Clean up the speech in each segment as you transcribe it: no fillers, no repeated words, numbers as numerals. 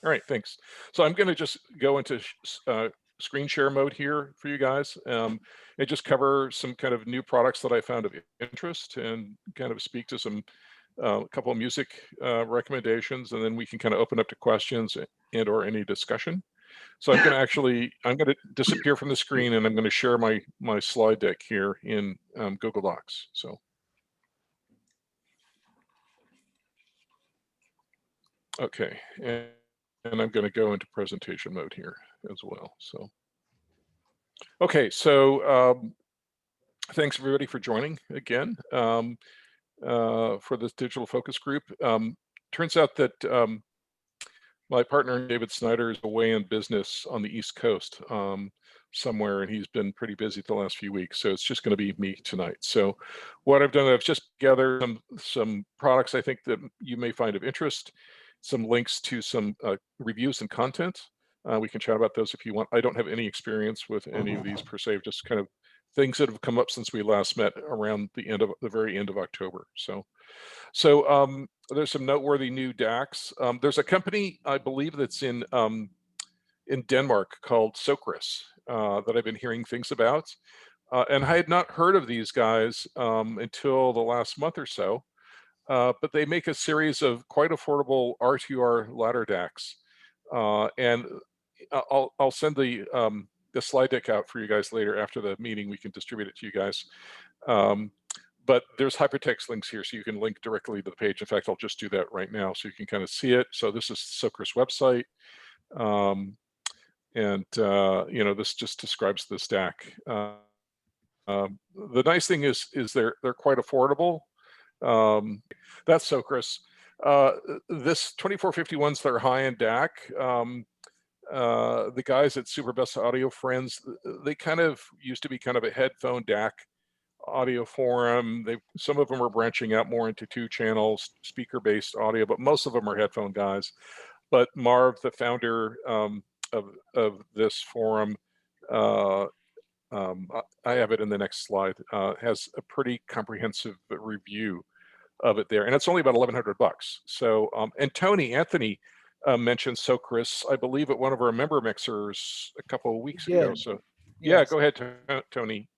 All right, thanks. So I'm going to just go into screen share mode here for you guys, and just cover some kind of new products that I found of interest, and kind of speak to some a couple of music recommendations, and then we can kind of open up to questions and or any discussion. So I'm going to disappear from the screen, and I'm going to share my slide deck here in Google Docs. So. Okay, and I'm going to go into presentation mode here as well. So, okay, so thanks everybody for joining again for this digital focus group. Turns out that my partner David Snyder is away in business on the East Coast somewhere, and he's been pretty busy the last few weeks. So it's just going to be me tonight. So what I've done, I've just gathered some products I think that you may find of interest, some links to some reviews and content. We can chat about those if you want. I don't have any experience with any of these per se, just kind of things that have come up since we last met around the very end of October. So there's some noteworthy new DACs. There's a company, I believe, that's in Denmark called Socris that I've been hearing things about. And I had not heard of these guys until the last month or so. But they make a series of quite affordable R2R ladder DACs, and I'll send the slide deck out for you guys later after the meeting. We can distribute it to you guys. But there's hypertext links here, so you can link directly to the page. In fact, I'll just do that right now, so you can kind of see it. So this is Socris website, and this just describes the stack. The nice thing is they're quite affordable. That's Socris. This 2451's their high-end DAC. The guys at Super Best Audio Friends, they kind of used to be kind of a headphone DAC audio forum. Some of them are branching out more into 2-channel speaker-based audio, but most of them are headphone guys. But Marv, the founder of this forum, I have it in the next slide, has a pretty comprehensive review of it there, and it's only about $1,100 bucks. So, and Anthony mentioned Socris, I believe, at one of our member mixers a couple of weeks ago. So, yeah, go ahead, Tony.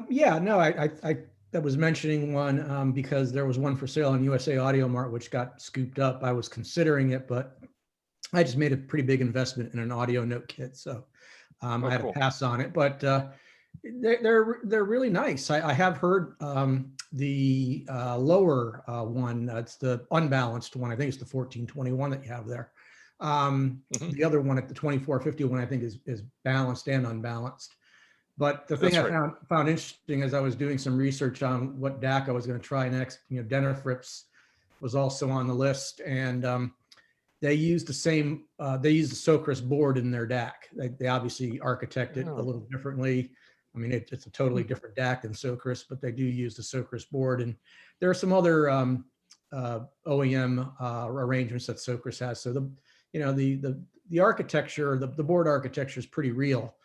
Yeah, no, I was mentioning one because there was one for sale on USA Audio Mart, which got scooped up. I was considering it, but I just made a pretty big investment in an audio note kit, so I had to pass on it. But they're really nice. I have heard the lower one. It's the unbalanced one. I think it's the 1421 that you have there. The other one at the 2451, I think, is balanced and unbalanced. But the thing I found interesting as I was doing some research on what DAC I was going to try next, Denafrips was also on the list, and they used the same, they used the Socris board in their DAC. They obviously architect it a little differently. I mean, it's a totally different DAC than Socris, but they do use the Socris board. And there are some other OEM arrangements that Socris has. So the architecture, the board architecture is pretty real.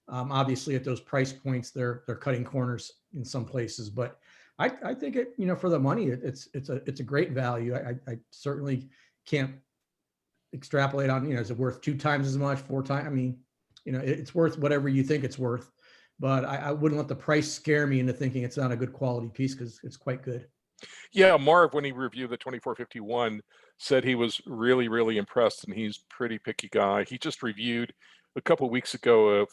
Obviously, at those price points, they're cutting corners in some places, but I think it, for the money, it's a great value. I certainly can't extrapolate on, is it worth 2 times as much, 4 times? I mean, it's worth whatever you think it's worth, but I wouldn't let the price scare me into thinking it's not a good quality piece, because it's quite good. Yeah, Marv, when he reviewed the 2451, said he was really, really impressed, and he's a pretty picky guy. He just reviewed a couple of weeks ago a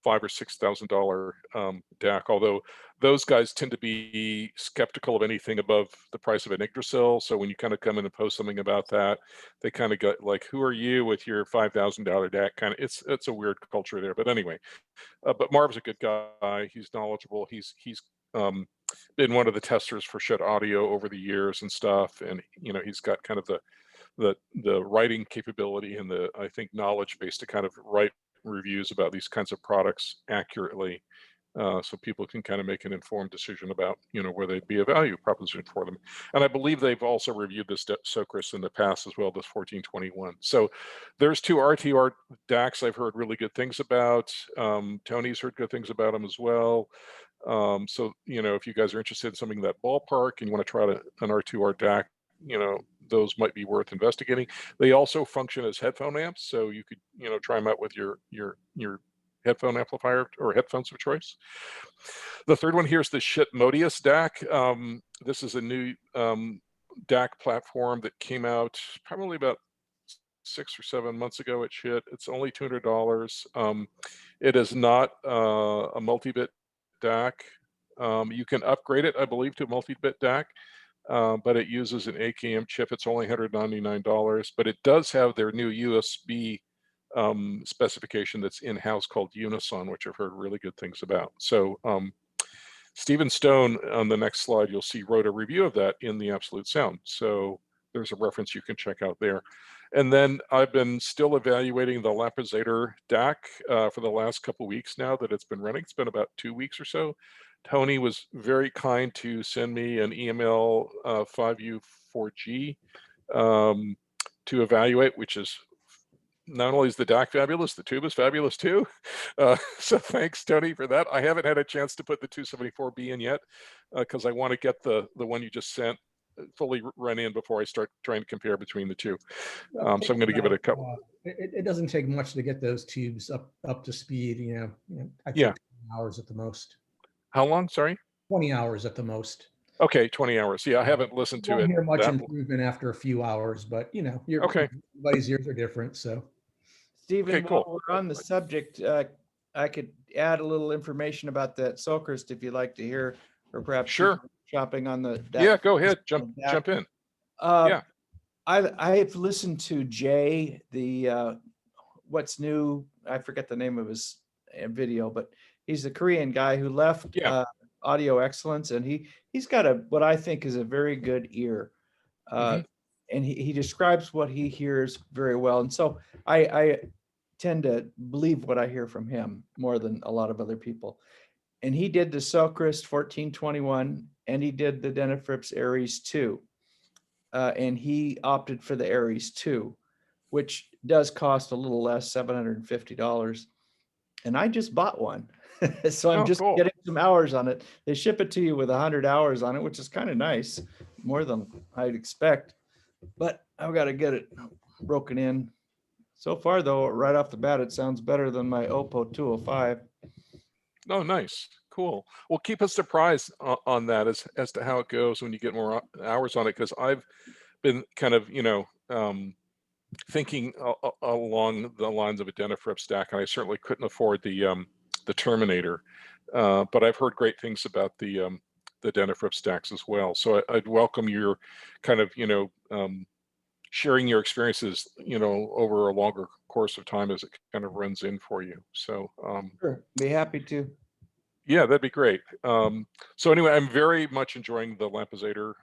$5,000 or $6,000 DAC, although those guys tend to be skeptical of anything above the price of an Yggdrasil. So when you kind of come in and post something about that, they kind of get like, who are you with your $5,000 DAC? Kind of, it's a weird culture there. But anyway, but Marv's a good guy. He's knowledgeable. He's been one of the testers for Shed Audio over the years and stuff, and he's got kind of the writing capability and the, I think, knowledge base to kind of write reviews about these kinds of products accurately, so people can kind of make an informed decision about where they'd be a value proposition for them. And I believe they've also reviewed this Socris in the past as well, this 1421. So there's 2 RTR DACs I've heard really good things about. Tony's heard good things about them as well. So if you guys are interested in something in that ballpark and you want to try an R2R DAC, those might be worth investigating. They also function as headphone amps, so you could, try them out with your headphone amplifier or headphones of choice. The third one here is the Shitmodius DAC. This is a new DAC platform that came out probably about 6 or 7 months ago. It's only $200. It is not a multi-bit DAC. You can upgrade it, I believe, to a multi-bit DAC, but it uses an AKM chip. It's only $199, but it does have their new USB specification that's in-house called Unison, which I've heard really good things about. So Stephen Stone, on the next slide, you'll see, wrote a review of that in the Absolute Sound. So there's a reference you can check out there. And then I've been still evaluating the Lampezator DAC for the last couple weeks now that it's been running. It's been about 2 weeks or so. Tony was very kind to send me an EML 5U4G to evaluate, which is, not only is the DAC fabulous, the tube is fabulous too. So thanks, Tony, for that. I haven't had a chance to put the 274B in yet because I want to get the one you just sent fully run in before I start trying to compare between the two. So I'm going to give it a couple. It doesn't take much to get those tubes up to speed. I think Yeah. 20 hours at the most. How long? Sorry. 20 hours at the most. Okay, 20 hours. Yeah, I haven't listened to it. Hear much improvement after a few hours, but okay. Everybody's ears are different. So, Stephen, okay, cool. while we're on the subject, I could add a little information about that Sulcrest if you'd like to hear, or perhaps sure. Shopping on the. Yeah, go ahead. Jump in. Yeah. I've listened to Jay, the What's New. I forget the name of his video, but he's the Korean guy who left Audio Excellence, and he's got what I think is a very good ear. And he describes what he hears very well. And so I tend to believe what I hear from him more than a lot of other people. And he did the Sulcrest 1421, and he did the Denafrips Aries 2. And he opted for the Aries 2, which does cost a little less, $750. And I just bought one. So I'm just cool. getting some hours on it. They ship it to you with 100 hours on it, which is kind of nice, more than I'd expect. But I've got to get it broken in. So far, though, right off the bat, it sounds better than my Oppo 205. Oh, nice. Cool. Well, keep us surprised on that as to how it goes when you get more hours on it, because I've been kind of, thinking along the lines of a Denafrips stack, and I certainly couldn't afford the Terminator, but I've heard great things about the Denafrips stacks as well. So I'd welcome your kind of, sharing your experiences, over a longer course of time as it kind of runs in for you. So sure, be happy to. Yeah, that'd be great. So anyway, I'm very much enjoying the Lampezator.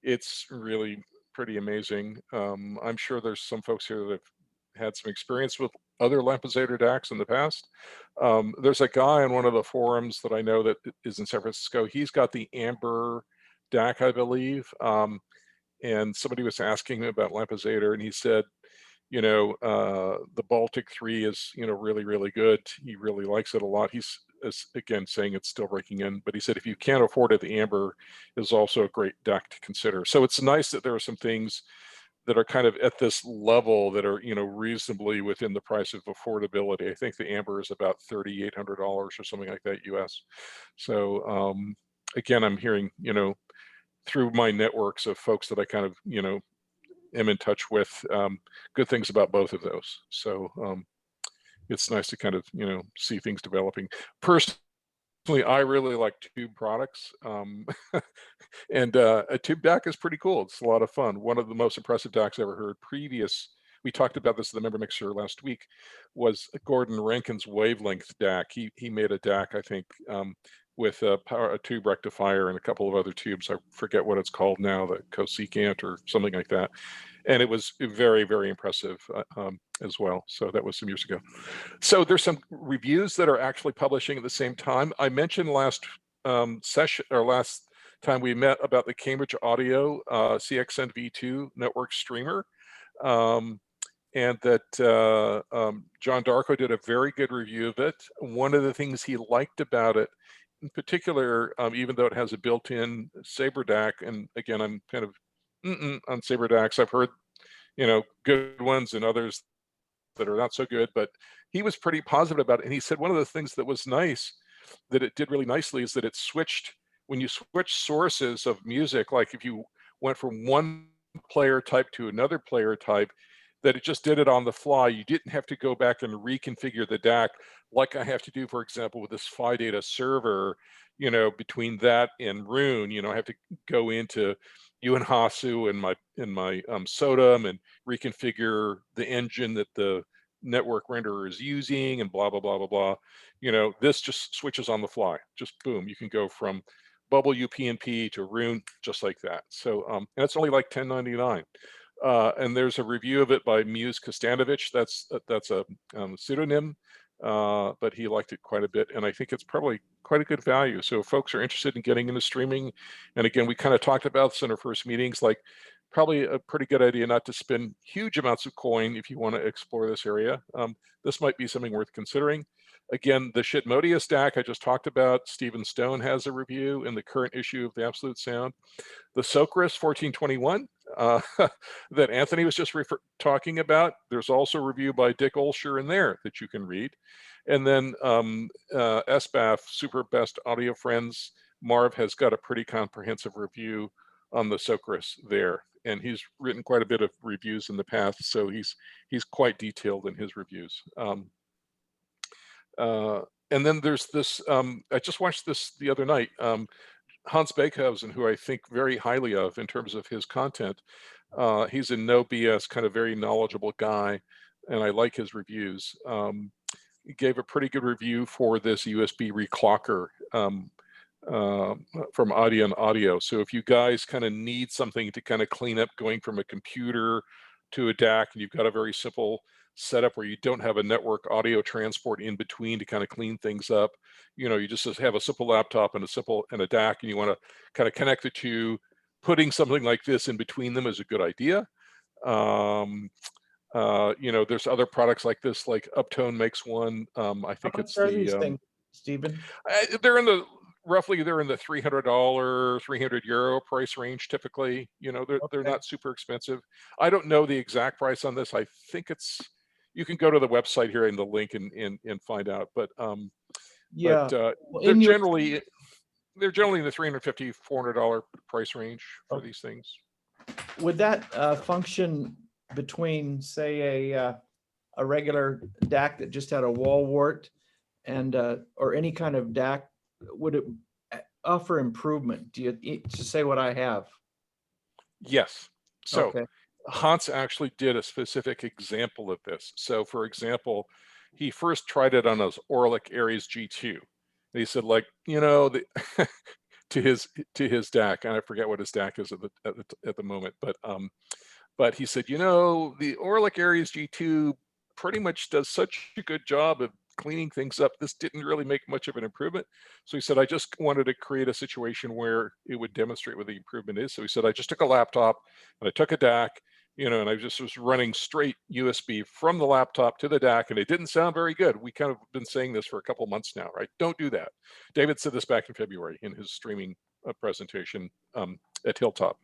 It's really pretty amazing. I'm sure there's some folks here that have had some experience with other Lampezator DACs in the past. There's a guy on one of the forums that I know that is in San Francisco. He's got the Amber DAC, I believe. And somebody was asking him about Lampezator, and he said, the Baltic 3 is, really, really good. He really likes it a lot. He's, again, saying it's still breaking in, but he said if you can't afford it, the Amber is also a great DAC to consider. So it's nice that there are some things that are kind of at this level that are, reasonably within the price of affordability. I think the Amber is about $3,800 or something like that US. So again, I'm hearing, through my networks of folks that I kind of, am in touch with, good things about both of those. So it's nice to kind of, see things developing. Personally, I really like tube products. And a tube DAC is pretty cool. It's a lot of fun. One of the most impressive DACs I ever heard we talked about this at the member mixer last week, was Gordon Rankin's wavelength DAC. He made a DAC, I think, with a tube rectifier and a couple of other tubes. I forget what it's called now, the cosecant or something like that. And it was very, very impressive as well. So that was some years ago. So there's some reviews that are actually publishing at the same time. I mentioned last session, or last time we met, about the Cambridge Audio CXN V2 network streamer. And that John Darko did a very good review of it. One of the things he liked about it, in particular, even though it has a built-in Saber DAC, and again, I'm kind of On Saber DACs. I've heard, good ones and others that are not so good, but he was pretty positive about it. And he said one of the things that was nice, that it did really nicely, is that it switched, when you switch sources of music, like if you went from one player type to another player type, that it just did it on the fly. You didn't have to go back and reconfigure the DAC like I have to do, for example, with this PHY data server, between that and Rune, I have to go into Hasu and my SODEM and reconfigure the engine that the network renderer is using and blah, blah, blah, blah, blah. This just switches on the fly. Just boom, you can go from Bubble UPnP to Rune just like that. So, and it's only like $10.99. And there's a review of it by Muse Kostanovich. That's a pseudonym, but he liked it quite a bit, and I think it's probably quite a good value. So if folks are interested in getting into streaming, and again, we kind of talked about this in our first meetings, like probably a pretty good idea not to spend huge amounts of coin if you want to explore this area. This might be something worth considering. Again, the Shitmodia stack I just talked about, Stephen Stone has a review in the current issue of the Absolute Sound. The Socris 1421 that Anthony was just talking about, there's also a review by Dick Olsher in there that you can read. And then SFAS, Super Best Audio Friends, Marv has got a pretty comprehensive review on the Socris there. And he's written quite a bit of reviews in the past, so he's quite detailed in his reviews. And then there's this, I just watched this the other night, Hans Beekhausen, who I think very highly of in terms of his content. He's a no BS, kind of very knowledgeable guy, and I like his reviews. He gave a pretty good review for this USB reclocker from Audion Audio. So if you guys kind of need something to kind of clean up going from a computer to a DAC, and you've got a very simple setup where you don't have a network audio transport in between to kind of clean things up, you just have a simple laptop and a DAC, and you want to kind of connect the two, putting something like this in between them is a good idea. There's other products like this, like Uptone makes one. I think it's the Stephen. They're in the $300, 300 euro price range typically. They're not super expensive. I don't know the exact price on this. I think you can go to the website here in the link and find out. But yeah, they're generally in the $350, $400 price range for these things. Would that function between, say, a regular DAC that just had a wall wart and or any kind of DAC? Would it offer improvement? Do you to say what I have? Yes. So okay. Hans actually did a specific example of this. So for example, he first tried it on his Orlick Aries G2. And he said, like, to his DAC, and I forget what his DAC is at the moment, but he said, the Orlick Aries G2 pretty much does such a good job of cleaning things up. This didn't really make much of an improvement. So he said, I just wanted to create a situation where it would demonstrate what the improvement is. So he said, I just took a laptop and I took a DAC, and I just was running straight USB from the laptop to the DAC, and it didn't sound very good. We kind of been saying this for a couple months now, right? Don't do that. David said this back in February in his streaming presentation at Hilltop,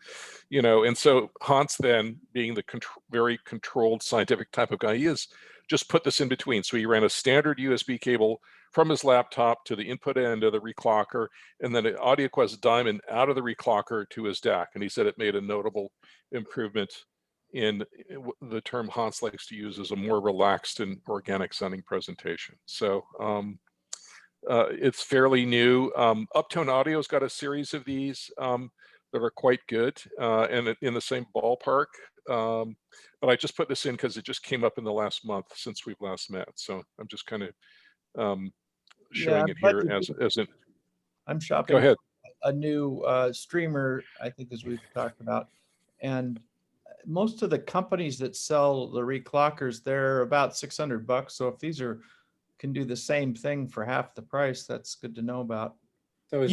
and so Hans, then being the very controlled scientific type of guy he is, just put this in between. So he ran a standard USB cable from his laptop to the input end of the reclocker, and then an AudioQuest Diamond out of the reclocker to his DAC. And he said it made a notable improvement in the term Hans likes to use as a more relaxed and organic sounding presentation. So it's fairly new. Uptone Audio's got a series of these that are quite good and in the same ballpark. But I just put this in because it just came up in the last month since we've last met. So I'm just kind of showing it here as an. I'm shopping. Go ahead. A new streamer, I think, as we've talked about, and most of the companies that sell the reclockers, they're about $600. So if these can do the same thing for half the price, that's good to know about. So is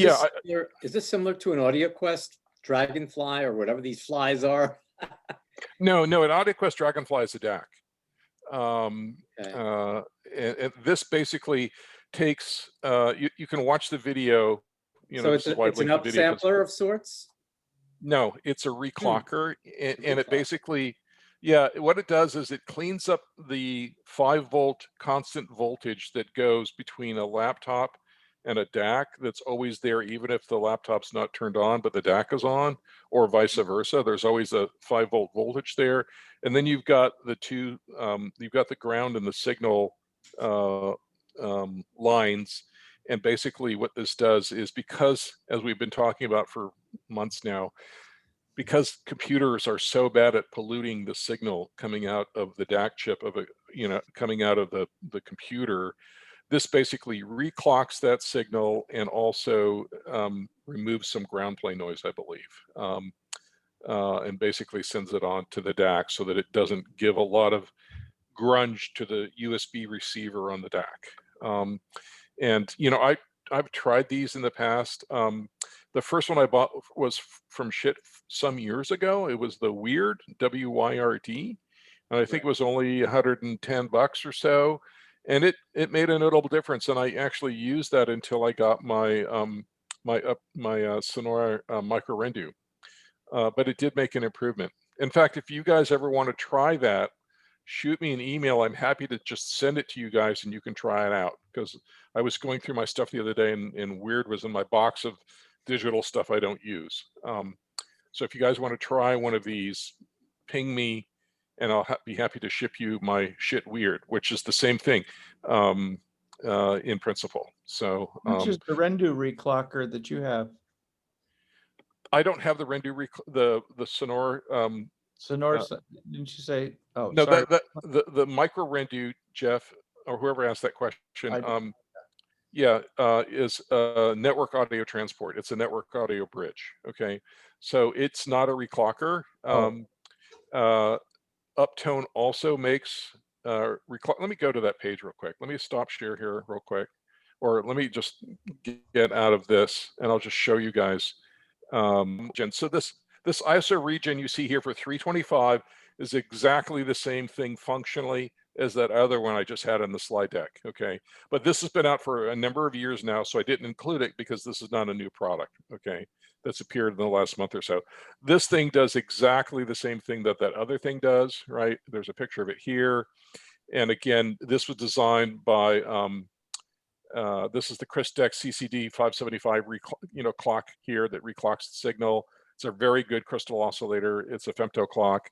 this similar to an AudioQuest Dragonfly or whatever these flies are? No, an AudioQuest Dragonfly is a DAC. And this basically takes, you can watch the video. So it's an upsampler of sorts? No, it's a reclocker, and it basically, yeah, what it does is it cleans up the 5-volt constant voltage that goes between a laptop and a DAC that's always there, even if the laptop's not turned on, but the DAC is on, or vice versa. There's always a 5-volt voltage there. And then you've got the two, you've got the ground and the signal lines. And basically what this does is, because, as we've been talking about for months now, because computers are so bad at polluting the signal coming out of the DAC chip of a, coming out of the computer, this basically reclocks that signal and also removes some ground plane noise, I believe, and basically sends it on to the DAC so that it doesn't give a lot of grunge to the USB receiver on the DAC. And I've tried these in the past. The first one I bought was from Shit some years ago. It was the Weird, WYRD, and I think it was only 110 bucks or so, and it made a notable difference. And I actually used that until I got my Sonora Micro Rendu, but it did make an improvement. In fact, if you guys ever want to try that, shoot me an email. I'm happy to just send it to you guys and you can try it out, because I was going through my stuff the other day and Weird was in my box of digital stuff I don't use. So if you guys want to try one of these, ping me and I'll be happy to ship you my Shit Weird, which is the same thing in principle. So which is the Rendu reclocker that you have? I don't have the Rendu the Sonora. Sonora, didn't you say? Oh, no, sorry. the Micro Rendu, Jeff, or whoever asked that question. Yeah, is network audio transport. It's a network audio bridge. Okay, so it's not a reclocker. Uptone also makes let me go to that page real quick. Let me stop share here real quick, or let me just get out of this and I'll just show you guys. So this ISO region you see here for 325 is exactly the same thing functionally as that other one I just had on the slide deck. Okay, but this has been out for a number of years now, so I didn't include it because this is not a new product. Okay, that's appeared in the last month or so. This thing does exactly the same thing that other thing does, right? There's a picture of it here. And again, this was designed by this is the Christec CCD 575 clock here that reclocks the signal. It's a very good crystal oscillator. It's a femto clock.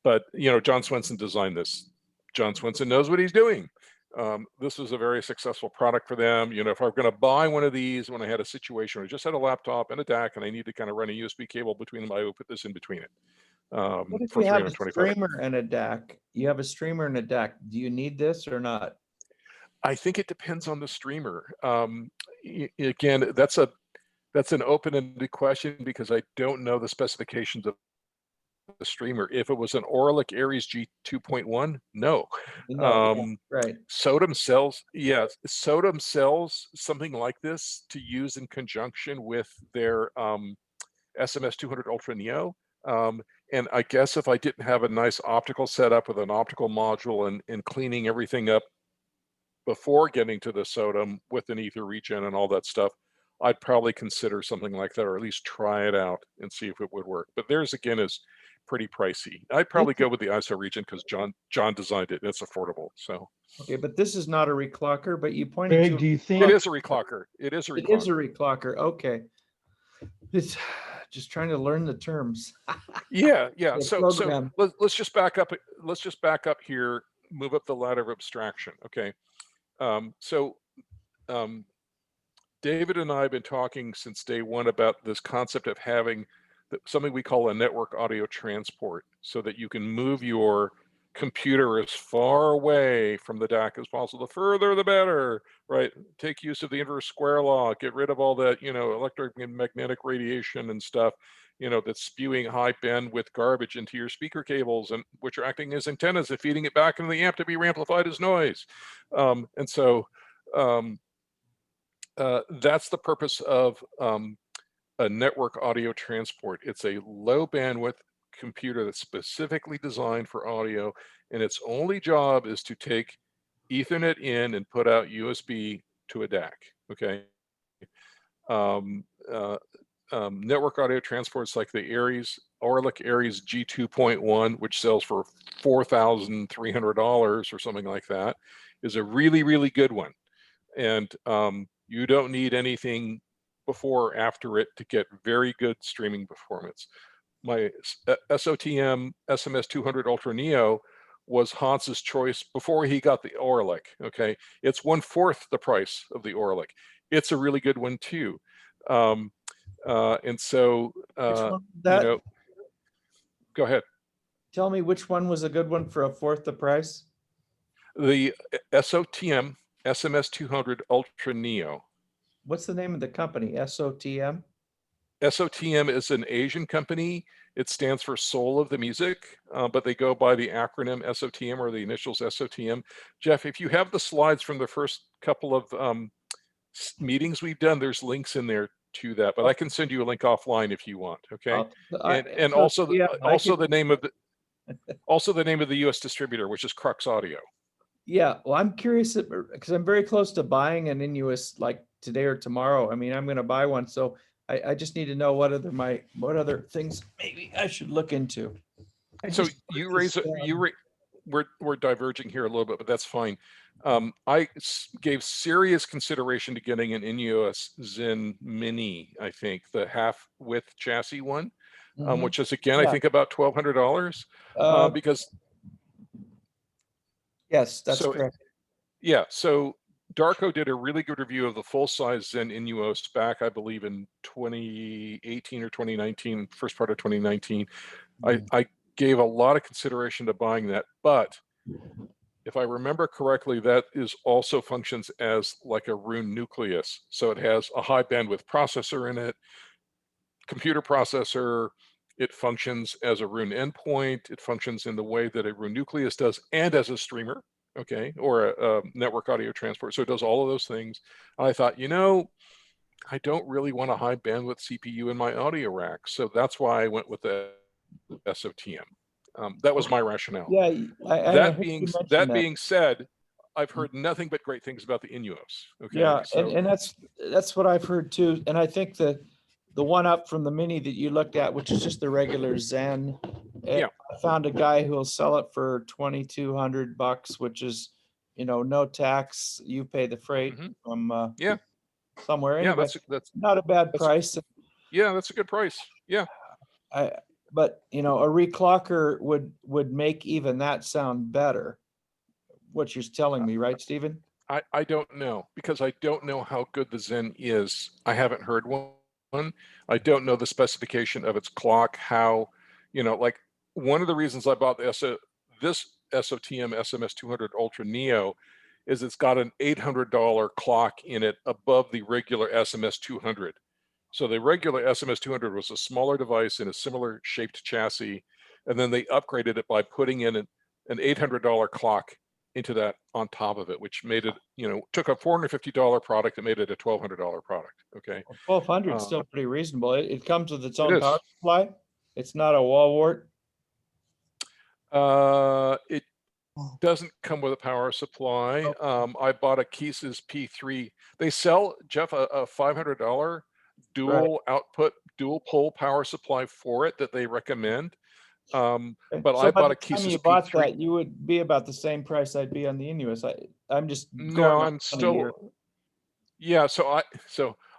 But John Swenson designed this. John Swenson knows what he's doing. This was a very successful product for them. If I were going to buy one of these when I had a situation where I just had a laptop and a DAC and I need to kind of run a USB cable between them, I would put this in between it. What if you have a streamer and a DAC? You have a streamer and a DAC. Do you need this or not? I think it depends on the streamer. Again, that's an open-ended question because I don't know the specifications of the streamer. If it was an Orlick Aries G 2.1, no. Right. Sotem sells, yes, Sotem sells something like this to use in conjunction with their SMS 200 Ultra Neo. And I guess if I didn't have a nice optical setup with an optical module and cleaning everything up before getting to the Sotem with an ether regen and all that stuff, I'd probably consider something like that, or at least try it out and see if it would work. But theirs again is pretty pricey. I'd probably go with the ISO region because John designed it and it's affordable. So okay, but this is not a reclocker, but you pointed Greg, to do you think it is a reclocker. It is a reclocker. It is a reclocker. Okay. It's just trying to learn the terms. Yeah. So let's just back up. Let's just back up here, move up the ladder of abstraction. Okay. David and I have been talking since day one about this concept of having something we call a network audio transport, so that you can move your computer as far away from the DAC as possible. The further, the better, right? Take use of the inverse square law, get rid of all that, electric and magnetic radiation and stuff, that's spewing high bandwidth garbage into your speaker cables, and which are acting as antennas and feeding it back into the amp to be amplified as noise. That's the purpose of a network audio transport. It's a low bandwidth computer that's specifically designed for audio, and its only job is to take Ethernet in and put out USB to a DAC. Okay. network audio transports like the Orlick Aries G2.1, which sells for $4,300 or something like that, is a really, really good one. And you don't need anything before or after it to get very good streaming performance. My SOTM SMS 200 Ultra Neo was Hans's choice before he got the Orlick. Okay, it's 1/4 the price of the Orlick. It's a really good one too. And so, go ahead. Tell me which one was a good one for 1/4 the price? The SOTM SMS 200 Ultra Neo. What's the name of the company? SOTM? SOTM is an Asian company. It stands for Soul of the Music, but they go by the acronym SOTM, or the initials SOTM. Jeff, if you have the slides from the first couple of meetings we've done, there's links in there to that, but I can send you a link offline if you want. Okay. And also the name of the US distributor, which is Crux Audio. Yeah, well, I'm curious because I'm very close to buying an Inuus like today or tomorrow. I mean, I'm going to buy one, so I just need to know what other things maybe I should look into. So we're diverging here a little bit, but that's fine. I gave serious consideration to getting an Inuus Zen Mini, I think, the half-width chassis one, which is, again, I think about $1,200, because... Yes, that's correct. Yeah, so Darko did a really good review of the full-size Zen Inuos back, I believe, in 2018 or 2019, first part of 2019. I gave a lot of consideration to buying that, but if I remember correctly, that also functions as like a Roon nucleus. So it has a high bandwidth processor in it, computer processor. It functions as a Roon endpoint. It functions in the way that a Roon nucleus does, and as a streamer, okay, or a network audio transport. So it does all of those things. And I thought, I don't really want a high bandwidth CPU in my audio rack. So that's why I went with the SOTM. That was my rationale. Yeah. That being said, I've heard nothing but great things about the Inuos. Okay. Yeah, so, and that's what I've heard too. And I think the one up from the Mini that you looked at, which is just the regular Zen, I found a guy who will sell it for $2,200, which is, no tax. You pay the freight from somewhere. Anyway, that's not a bad price. Yeah, that's a good price. Yeah. But a reclocker would make even that sound better. What you're telling me, right, Stephen? I don't know, because I don't know how good the Zen is. I haven't heard one. I don't know the specification of its clock, how, like, one of the reasons I bought this SOTM SMS 200 Ultra Neo is it's got an $800 clock in it above the regular SMS 200. So the regular SMS 200 was a smaller device in a similar shaped chassis, and then they upgraded it by putting in an $800 clock into that on top of it, which made it, took a $450 product and made it a $1,200 product. Okay. Well, $1,200 is still pretty reasonable. It comes with its own power supply. It's not a wall wart. It doesn't come with a power supply. I bought a Keese's P3. They sell, Jeff, a $500 dual output, dual pole power supply for it that they recommend. But I bought a Keese's P3. Bought that, you would be about the same price I'd be on the Inuus. I'm just no, I'm still. Yeah, so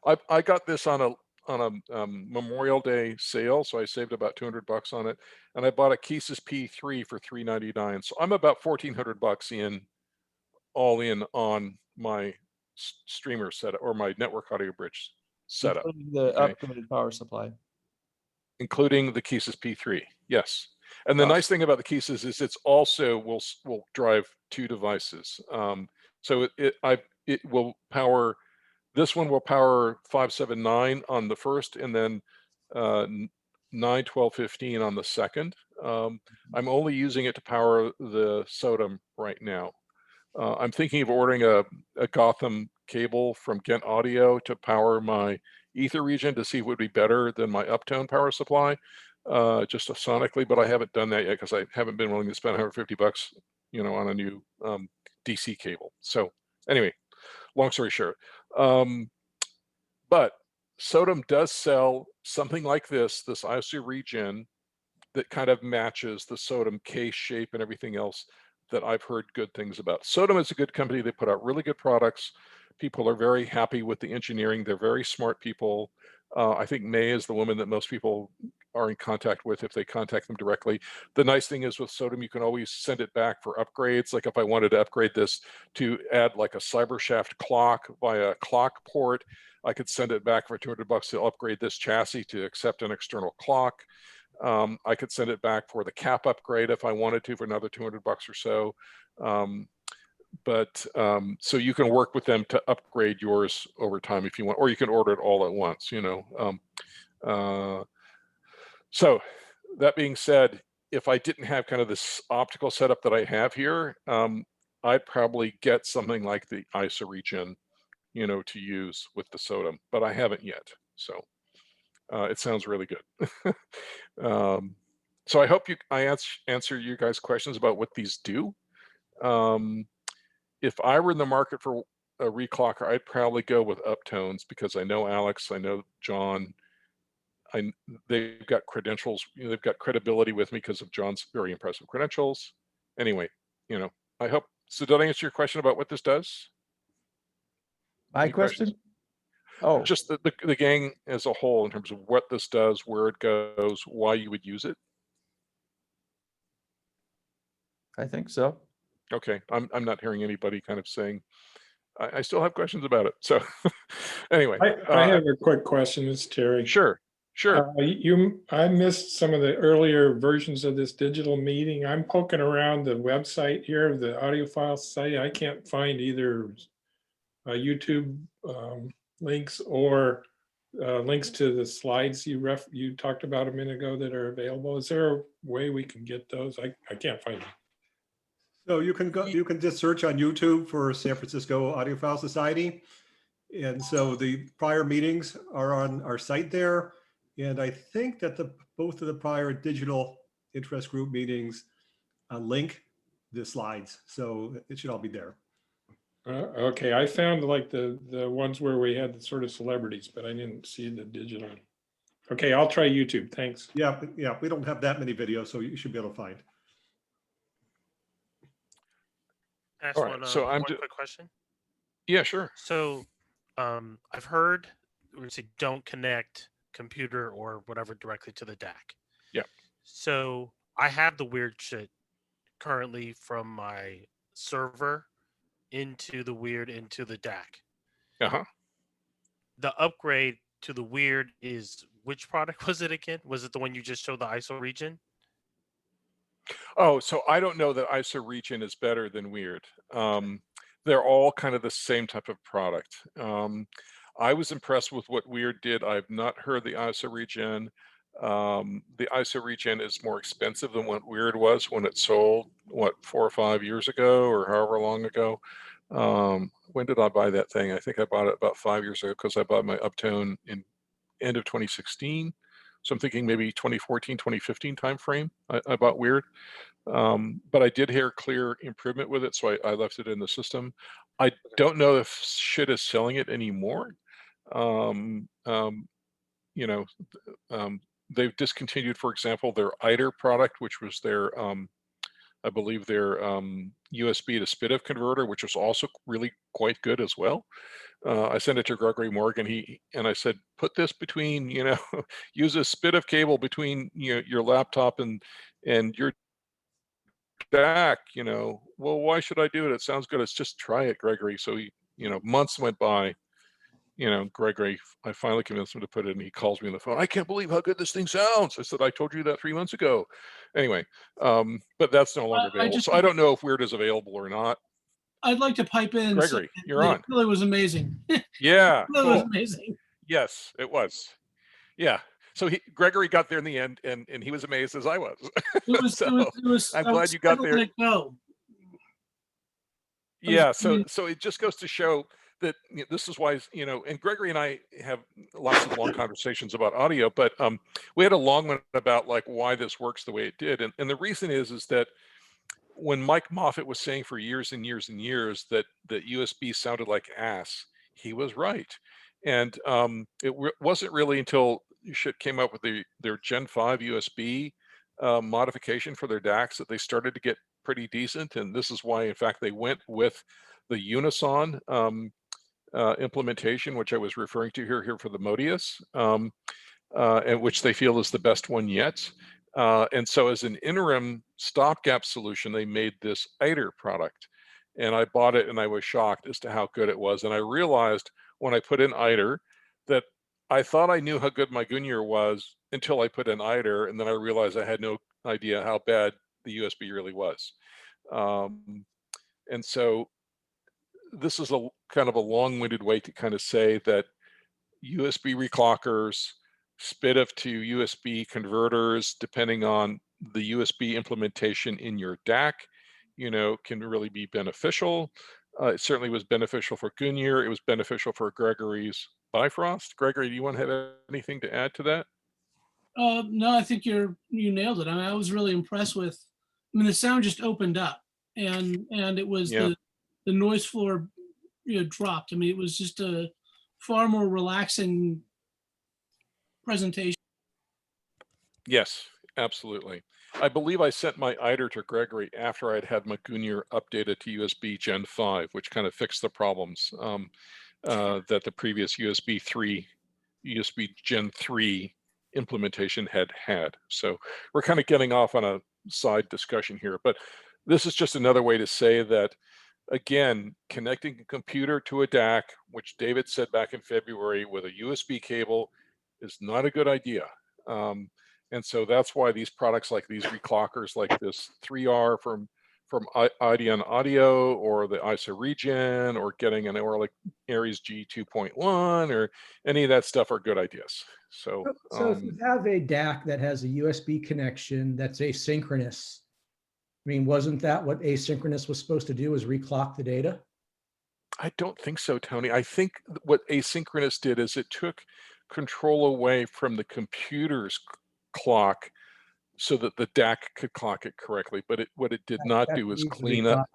I got this on a Memorial Day sale, so I saved about $200 on it, and I bought a Keese's P3 for $399. So I'm about $1,400 in, all in on my streamer setup, or my network audio bridge setup, including the upgraded power supply, including the Keese's P3. Yes, and the nice thing about the Keese's is it's also will drive 2 devices. So it will power. This one will power 579 on the first, and then 9, 12, 15 on the second. I'm only using it to power the SOTM right now. I'm thinking of ordering a Gotham cable from Ghent Audio to power my ether region to see if it would be better than my Uptone power supply, just sonically, but I haven't done that yet because I haven't been willing to spend $150, on a new DC cable. So anyway, long story short, but Sodom does sell something like this ISO regen that kind of matches the Sodom case shape and everything else that I've heard good things about. Sodom is a good company. They put out really good products. People are very happy with the engineering. They're very smart people. I think May is the woman that most people are in contact with if they contact them directly. The nice thing is with Sodom, you can always send it back for upgrades. Like if I wanted to upgrade this to add like a CyberShaft clock via clock port, I could send it back for $200 to upgrade this chassis to accept an external clock. I could send it back for the cap upgrade if I wanted to for another $200 or so. So you can work with them to upgrade yours over time if you want, or you can order it all at once, you know. So that being said, if I didn't have kind of this optical setup that I have here, I'd probably get something like the ISO regen, you know, to use with the Sodom, but I haven't yet. So it sounds really good. So I hope I answer you guys' questions about what these do. If I were in the market for a reclocker, I'd probably go with Uptones because I know Alex, I know John. They've got credentials, you know, they've got credibility with me because of John's very impressive credentials. Anyway, you know, I hope, so did I answer your question about what this does? My Any question? questions? Oh, Just the gang as a whole in terms of what this does, where it goes, why you would use it. I think so. Okay, I'm not hearing anybody kind of saying, I still have questions about it. So anyway. I have a quick question, it's Terry. Sure. I missed some of the earlier versions of this digital meeting. I'm poking around the website here, the audiophile site. I can't find either YouTube links or links to the slides you talked about a minute ago that are available. Is there a way we can get those? I can't find them. So you can just search on YouTube for San Francisco Audiophile Society. And so the prior meetings are on our site there. And I think that both of the prior digital interest group meetings link the slides. So it should all be there. Okay, I found like the ones where we had the sort of celebrities, but I didn't see the digital. Okay, I'll try YouTube. Thanks. Yeah, we don't have that many videos, so you should be able to find. Ask All right, one, so one quick question. Yeah, sure. So I've heard we say don't connect computer or whatever directly to the DAC. Yeah. So I have the weird shit currently from my server into the weird into the DAC. Uh-huh. The upgrade to the weird is, which product was it again? Was it the one you just showed, the ISO regen? Oh, so I don't know that ISO regen is better than weird. They're all kind of the same type of product. I was impressed with what weird did. I've not heard the ISO regen. The ISO regen is more expensive than what weird was when it sold, what, 4 or 5 years ago or however long ago. When did I buy that thing? I think I bought it about 5 years ago because I bought my Uptone in end of 2016. So I'm thinking maybe 2014, 2015 timeframe. I bought weird. But I did hear clear improvement with it, so I left it in the system. I don't know if shit is selling it anymore. You know, they've discontinued, for example, their ITER product, which was their, I believe their USB to SPDIF converter, which was also really quite good as well. I sent it to Gregory Morgan. And I said, put this between, you know, use a SPDIF cable between your laptop and your DAC, you know. Well, why should I do it? It sounds good. It's just try it, Gregory. So months went by. Gregory, I finally convinced him to put it in. He calls me on the phone. I can't believe how good this thing sounds. I said, I told you that 3 months ago. Anyway, but that's no longer available. So I don't know if Weird is available or not. I'd like to pipe in. Gregory, you're on. It really was amazing. Yeah. It was amazing. Yes, it was. Yeah. So Gregory got there in the end, and he was amazed as I was. It was. I'm glad you got there. Go. Yeah. So it just goes to show that this is why, and Gregory and I have lots of long conversations about audio, but we had a long one about like why this works the way it did. And the reason is that when Mike Moffat was saying for years and years and years that USB sounded like ass, he was right. And wasn't really until Shit came up with their Gen 5 USB modification for their DACs that they started to get pretty decent. And this is why, in fact, they went with the Unison implementation, which I was referring to here for the Modius, and which they feel is the best one yet. And so as an interim stopgap solution, they made this ITER product. And I bought it and I was shocked as to how good it was. And I realized when I put in ITER that I thought I knew how good my Gunyer was until I put in ITER, and then I realized I had no idea how bad the USB really was. And so this is a kind of a long-winded way to kind of say that USB reclockers, SPDIF to USB converters, depending on the USB implementation in your DAC, can really be beneficial. It certainly was beneficial for Gunyer. It was beneficial for Gregory's Bifrost. Gregory, do you want to have anything to add to that? No, I think you nailed it. I mean, I was really impressed with. I mean, the sound just opened up, and it was Yeah. the noise floor, dropped. I mean, it was just a far more relaxing presentation. Yes, absolutely. I believe I sent my ITER to Gregory after I'd had my Gunyer updated to USB Gen 5, which kind of fixed the problems that the previous USB Gen 3 implementation had. So we're kind of getting off on a side discussion here, but this is just another way to say that, again, connecting a computer to a DAC, which David said back in February with a USB cable, is not a good idea. And so that's why these products like these reclockers, like this 3R from Ideon Audio, or the ISO Regen, or getting an like Aries G 2.1, or any of that stuff are good ideas. So if you have a DAC that has a USB connection that's asynchronous, I mean, wasn't that what asynchronous was supposed to do, is reclock the data? I don't think so, Tony. I think what asynchronous did is it took control away from the computer's clock so that the DAC could clock it correctly. But what it did not do is clean up.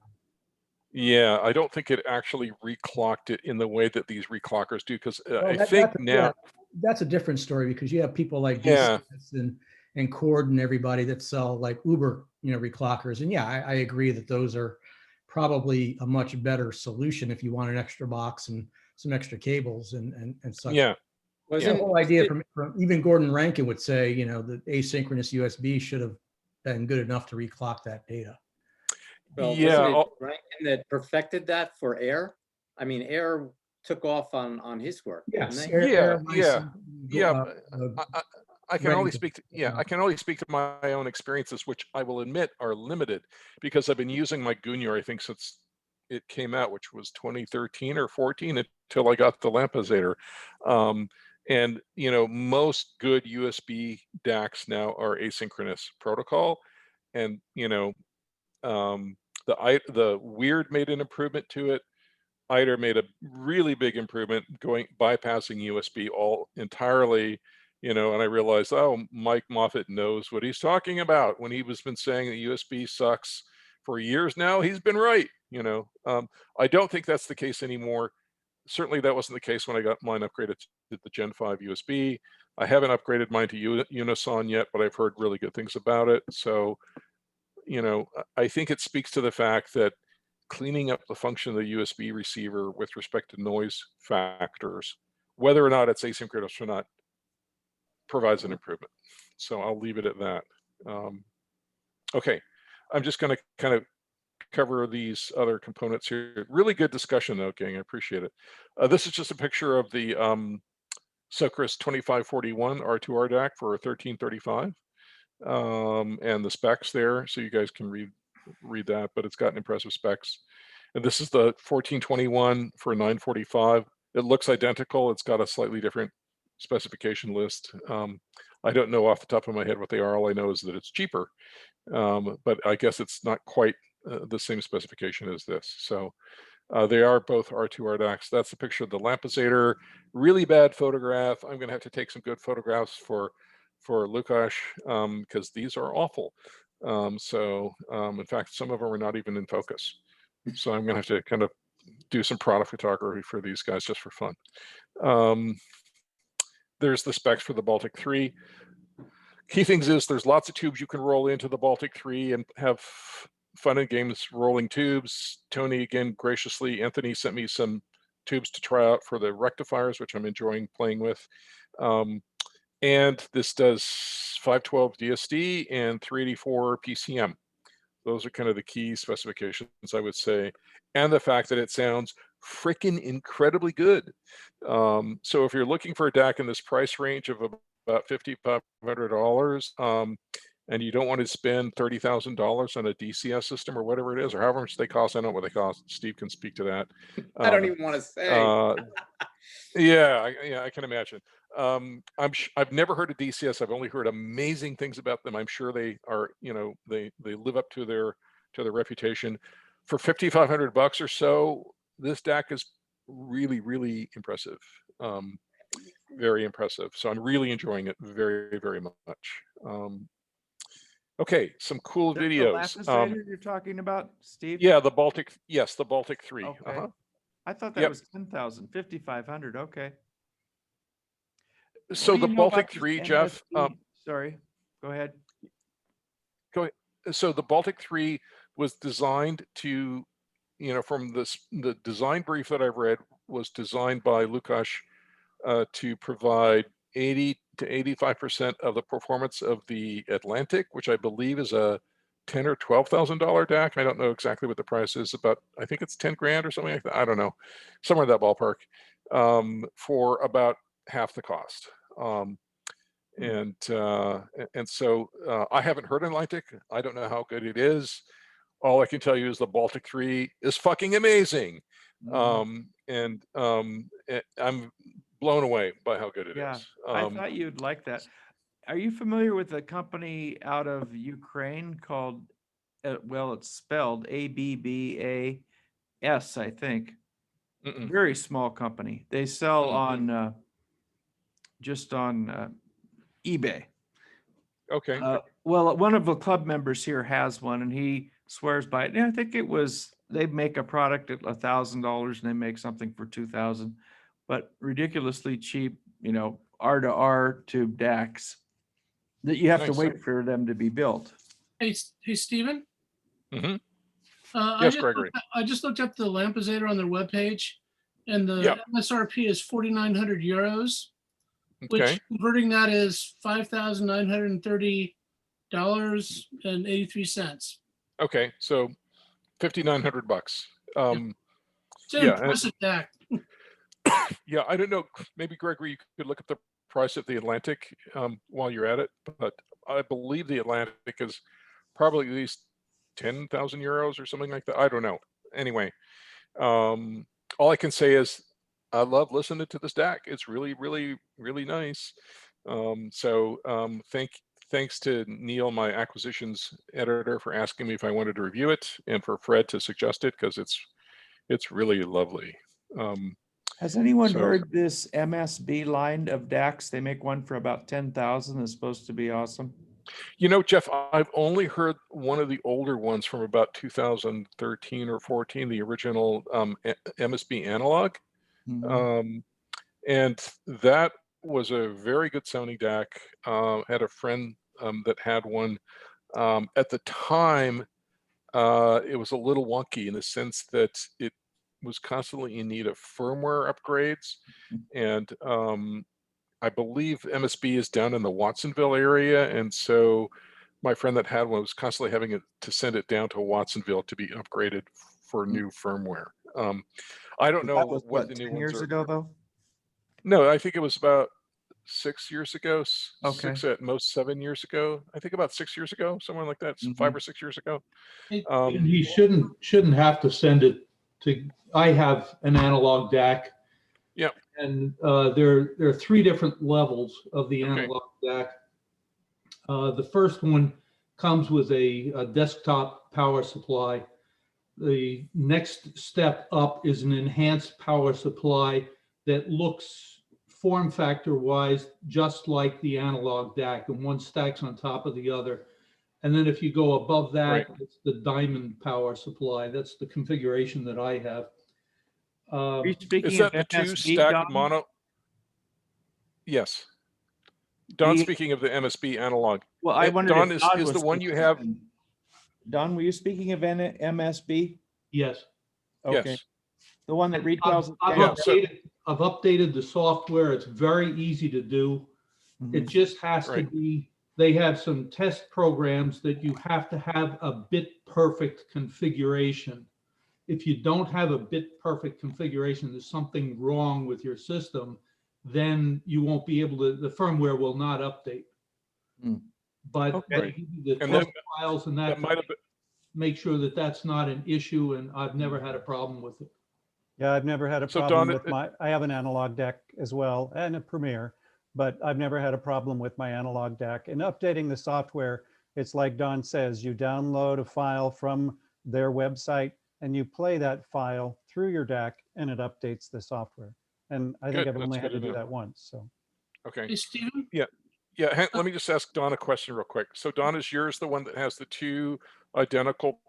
Yeah, I don't think it actually reclocked it in the way that these reclockers do, because I think now that's a different story, because you have people like Yeah. and Cord and everybody that sell like Uber, reclockers. And yeah, I agree that those are probably a much better solution if you want an extra box and some extra cables and such. Yeah. The whole idea from even Gordon Rankin would say, the asynchronous USB should have been good enough to reclock that data. Well, Yeah, wasn't it Rankin that perfected that for Air? I mean, Air took off on his work. Yes. Didn't they? I can only speak to, I can only speak to my own experiences, which I will admit are limited, because I've been using my Gunyer, I think, since it came out, which was 2013 or 14, until I got the Lampezator. And most good USB DACs now are asynchronous protocol, and the Weird made an improvement to it. ITER made a really big improvement, bypassing USB all entirely, and I realized, oh, Mike Moffett knows what he's talking about. When he was been saying that USB sucks for years now, he's been right. I don't think that's the case anymore. Certainly that wasn't the case when I got mine upgraded to the Gen 5 USB. I haven't upgraded mine to Unison yet, but I've heard really good things about it. So, I think it speaks to the fact that cleaning up the function of the USB receiver with respect to noise factors, whether or not it's asynchronous or not, provides an improvement. So I'll leave it at that. Okay, I'm just going to kind of cover these other components here. Really good discussion though, gang, I appreciate it. This is just a picture of the Socris 2541 R2R DAC for 1335, and the specs there, so you guys can read that, but it's got impressive specs. And this is the 1421 for 945. It looks identical. It's got a slightly different specification list. I don't know off the top of my head what they are. All I know is that it's cheaper, but I guess it's not quite the same specification as this. So they are both R2R DACs. That's the picture of the Lampezator. Really bad photograph. I'm going to have to take some good photographs for Lukash, because these are awful. In fact, some of them are not even in focus. So I'm going to have to kind of do some product photography for these guys just for fun. There's the specs for the Baltic 3. Key things is there's lots of tubes you can roll into the Baltic 3 and have fun and games rolling tubes. Tony, again, graciously, Anthony sent me some tubes to try out for the rectifiers, which I'm enjoying playing with. And this does 512 DSD and 384 PCM. Those are kind of the key specifications, I would say. And the fact that it sounds freaking incredibly good. So if you're looking for a DAC in this price range of about $5,500, and you don't want to spend $30,000 on a DCS system or whatever it is, or however much they cost, I don't know what they cost. Steve can speak to that. I don't even want to say. Yeah, I can imagine. I've never heard of DCS. I've only heard amazing things about them. I'm sure they are, they live up to their reputation. For $5,500 or so, this DAC is really, really impressive. Very impressive. So I'm really enjoying it very, very much. Okay, some cool videos. The Lapisator you're talking about, Steve? Yeah, the Baltic. Yes, the Baltic 3. Okay. I thought that Yep. was 10,000, 5,500. Okay. So What do the you know about Baltic this 3, Jeff. MSB? Sorry, go ahead. So the Baltic 3 was designed to, from the design brief that I've read, was designed by Lukasz to provide 80 to 85% of the performance of the Atlantic, which I believe is a $10,000 or $12,000 DAC. I don't know exactly what the price is, but I think it's 10 grand or something like that. I don't know, somewhere in that ballpark, for about half the cost. And so I haven't heard Atlantic. I don't know how good it is. All I can tell you is the Baltic 3 is fucking amazing. And I'm blown away by how good it is. I thought you'd like that. Are you familiar with a company out of Ukraine called, well, it's spelled ABBAS, I think. Very small company. They sell on just on eBay. Okay. Well, one of the club members here has one, and he swears by it. And I think they make a product at $1,000, and they make something for 2,000, but ridiculously cheap, R2R tube DACs that you have to wait for them to be built. Hey, Stephen. Mm-hmm. Yes, Gregory. I just looked up the Lapisator on their webpage, and the MSRP is 4,900 euros, which converting that is $5,930.83. Okay, so $5,900. It's an impressive DAC. Yeah, I don't know. Maybe Gregory, you could look at the price of the Atlantic while you're at it, but I believe the Atlantic is probably at least 10,000 euros or something like that. I don't know. Anyway, all I can say is I love listening to this DAC. It's really, really, really nice. Thanks to Neil, my acquisitions editor, for asking me if I wanted to review it, and for Fred to suggest it, because it's really lovely. Has anyone heard this MSB line of DACs? They make one for about 10,000. It's supposed to be awesome. Jeff, I've only heard one of the older ones from about 2013 or 14, the original MSB analog. And that was a very good sounding DAC. Had a friend that had one. At the time, it was a little wonky in the sense that it was constantly in need of firmware upgrades. And I believe MSB is down in the Watsonville area. And so my friend that had one was constantly having to send it down to Watsonville to be upgraded for new firmware. I don't know what the new 10 years ones are. ago, though? No, I think it was about 6 years ago, Okay. 6 at most 7 years ago. I think about 6 years ago, somewhere like that, 5 or 6 years ago. And he shouldn't have to send it to, I have an analog DAC. Yeah. And there are 3 different levels of the analog DAC. The first one comes with a desktop power supply. The next step up is an enhanced power supply that looks form factor wise just like the analog DAC, and one stacks on top of the other. And then if you go above that, it's the diamond power supply. That's the configuration that I have. Are you speaking Is of that the two MSB, stacked Don? mono? Yes. Don, The- speaking of the MSB analog. Well, I wondered Don, if is Don the was one you speaking have? then. Don, were you speaking of MSB? Yes. Okay, Yes. the one that retells. I've Yeah, so- updated the software. It's very easy to do. It Mhm. just has to Right. be, they have some test programs that you have to have a bit perfect configuration. If you don't have a bit perfect configuration, there's something wrong with your system, then you won't be able to, the firmware will not update. Hmm. But Okay. they Right. give you the And test that- files and That that, might have been, make sure that that's not an issue, and I've never had a problem with it. Yeah, I've never had a So, problem Don, with I have an analog deck as well and a Premiere, but I've never had a problem with my analog deck. And updating the software, it's like Don says, you download a file from their website and you play that file through your deck and it updates the software. And I think Good, I've only that's had good to to do know. that once, so. okay. Hey, Stephen, Yeah, let me just ask Don a question real quick. So Don, is yours the one that has the two identical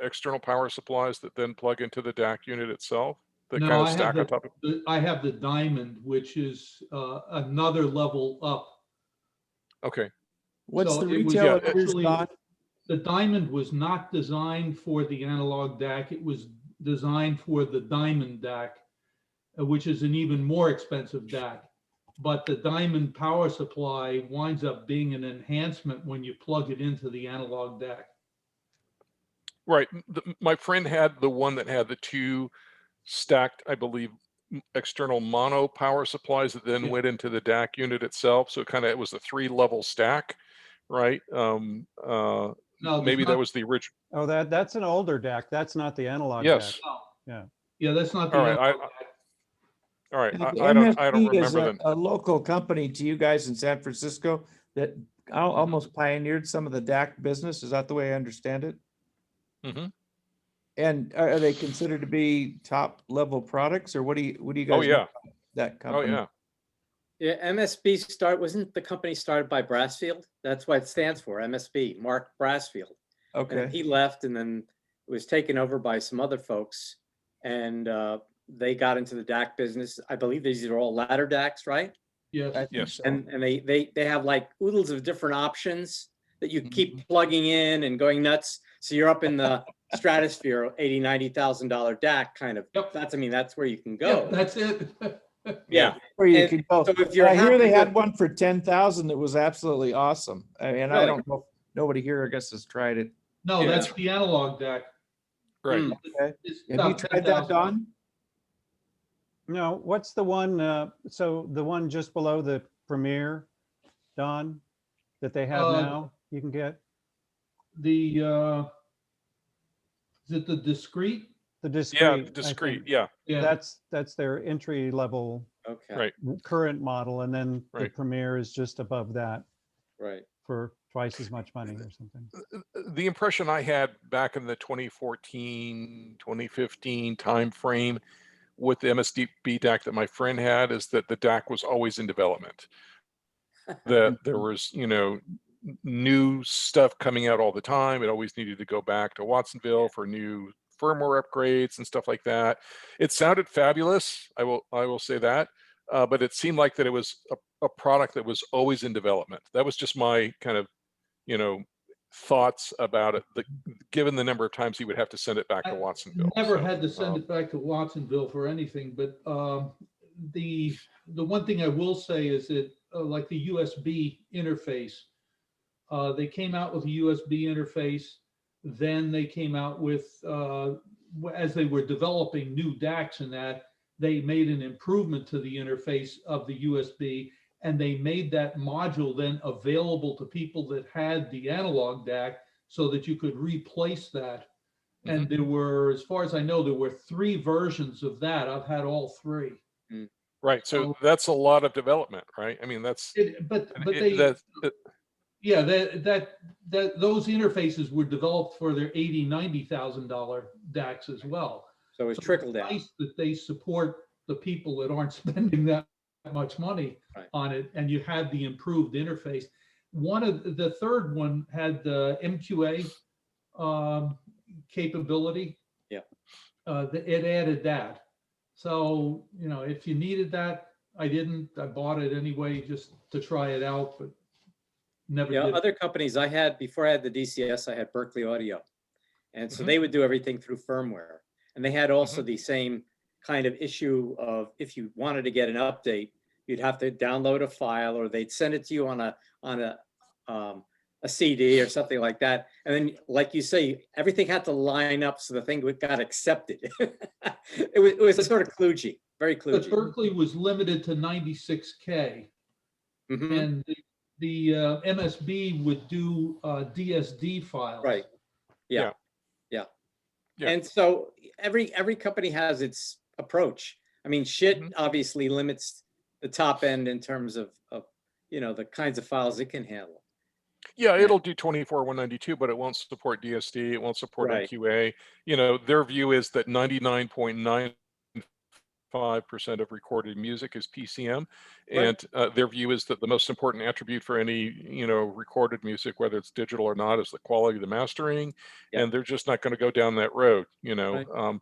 external power supplies that then plug into the DAC unit itself? That No, kind of I have stack on top of? I have the Diamond, which is another level up. Okay, What's So the it was retail of yours, actually- Don? The Diamond was not designed for the analog DAC. It was designed for the Diamond DAC, which is an even more expensive DAC. But the Diamond power supply winds up being an enhancement when you plug it into the analog DAC. right. My friend had the one that had the two stacked, I believe, external mono power supplies that then Yeah. went into the DAC unit itself. So it was a 3-level stack, right? No, Maybe there's that was the original. Oh, that's an older deck. That's not the analog Yes. deck. Yeah, that's not the All right, analog DAC. All right, The I don't MSB is remember a local company to you guys in San Francisco that almost pioneered some of the DAC business. Is that the way I understand it? Mhm. And are they considered to be top level products, or what do you Oh, guys know yeah. about that Oh, company? yeah. Yeah, MSB wasn't the company started by Brassfield? That's what it stands for, MSB, Mark Brassfield. And Okay. he left, and then it was taken over by some other folks, and they got into the DAC business. I believe these are all ladder DACs, right? Yes. I think Yes. so. And they have like oodles of different options that you Mhm. keep plugging in and going nuts. So you're up in the stratosphere, $80,000, $90,000 DAC kind of. Yep. That's where you can Yeah, go. that's it. Yeah. Where you And could go. so if you're I hear they happy had with- one for 10,000 that was absolutely awesome. I mean, I Really? don't know. Nobody here, I guess, has tried it. No, Yeah. that's the analog DAC. Right. Mm. Okay. It's Have you about tried that, 10,000. Don? No, what's the one, so the one just below the Premiere, Don, that they have now, you can get? The, is it the discrete? The Yeah, discrete. I discrete, think. yeah, Yeah. That's their entry level Okay. right. current model, and then the Right. Premiere is just above that Right. for twice as much money or something. The impression I had back in the 2014, 2015 timeframe with the MSB DAC that my friend had is that the DAC was always in development. That there was, new stuff coming out all the time. It always needed to go back to Watsonville for new firmware upgrades and stuff like that. It sounded fabulous. I will say that, but it seemed like that it was a product that was always in development. That was just my kind of, thoughts about it. Given the number of times he would have to send it back to Watsonville. Never So, had to send it back to Watsonville for anything, but the one thing I will say is that like the USB interface, they came out with a USB interface. Then they came out with, as they were developing new DACs and that, they made an improvement to the interface of the USB, and they made that module then available to people that had the analog DAC so that you could replace that. And there were, as far as I know, there were 3 versions of that. I've had all 3. right. So that's a lot of development, right? I mean, that's But it- they, that- yeah, that those interfaces were developed for their $80,000-$90,000 DACs as well. So it's So trickle down. Nice that they support the people that aren't spending that much money Right. on it, and you have the improved interface. One of the third one had the MQA capability. Yeah. It added that. So, you know, if you needed that, I didn't. I bought it anyway just to try it out, but never Yeah, did. other companies I had, before I had the DCS, I had Berkeley Audio. And so Mhm. they would do everything through firmware. And they had also the same kind of issue of, if you wanted to get an update, you'd have to download a file, or they'd send it to you on a CD or something like that. And then, like you say, everything had to line up so the thing got accepted. It was sort of kludgy, very But kludgy. Berkeley was limited to 96K, Mhm. and the MSB would do DSD files. Right. Yeah. Yeah. Yeah. Yeah. And so every company has its approach. I mean, SHIT Mhm. obviously limits the top end in terms of the kinds of files it can handle. Yeah, And- it'll do 24/192, but it won't support DSD. It won't support Right. MQA. You know, their view is that 99.95% of recorded music is PCM, Right. and their view is that the most important attribute for any recorded music, whether it's digital or not, is the quality of the mastering. Yep. And they're just not going to go down that road. Right.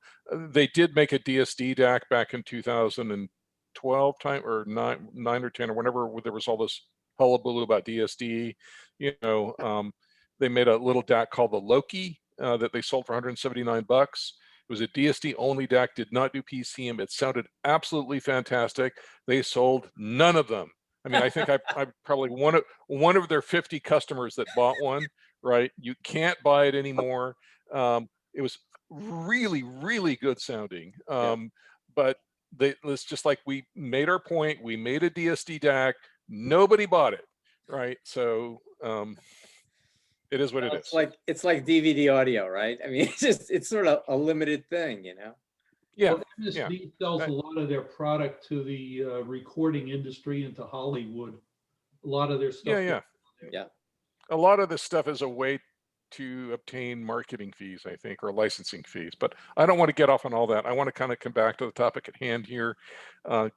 They did make a DSD DAC back in 2012 time, or nine or 10 or whenever there was all this hullabaloo about DSD. They made a little DAC called the Loki that they sold for 179 bucks. It was a DSD only DAC, did not do PCM. It sounded absolutely fantastic. They sold none of them. I mean, I think I'm probably one of their 50 customers that bought one. Right? You can't buy it anymore. It was really, really good sounding. But it's just like, we made our point. We made a DSD DAC. Nobody bought it. Right? So it is what it is. It's like DVD audio, right? I mean, it's sort of a limited thing, Yeah. Well, Yeah. MSB sells a lot of their product to the recording industry and to Hollywood. A lot of their stuff. Yeah. Yeah. A lot of this stuff is a way to obtain marketing fees, I think, or licensing fees. But I don't want to get off on all that. I want to kind of come back to the topic at hand here.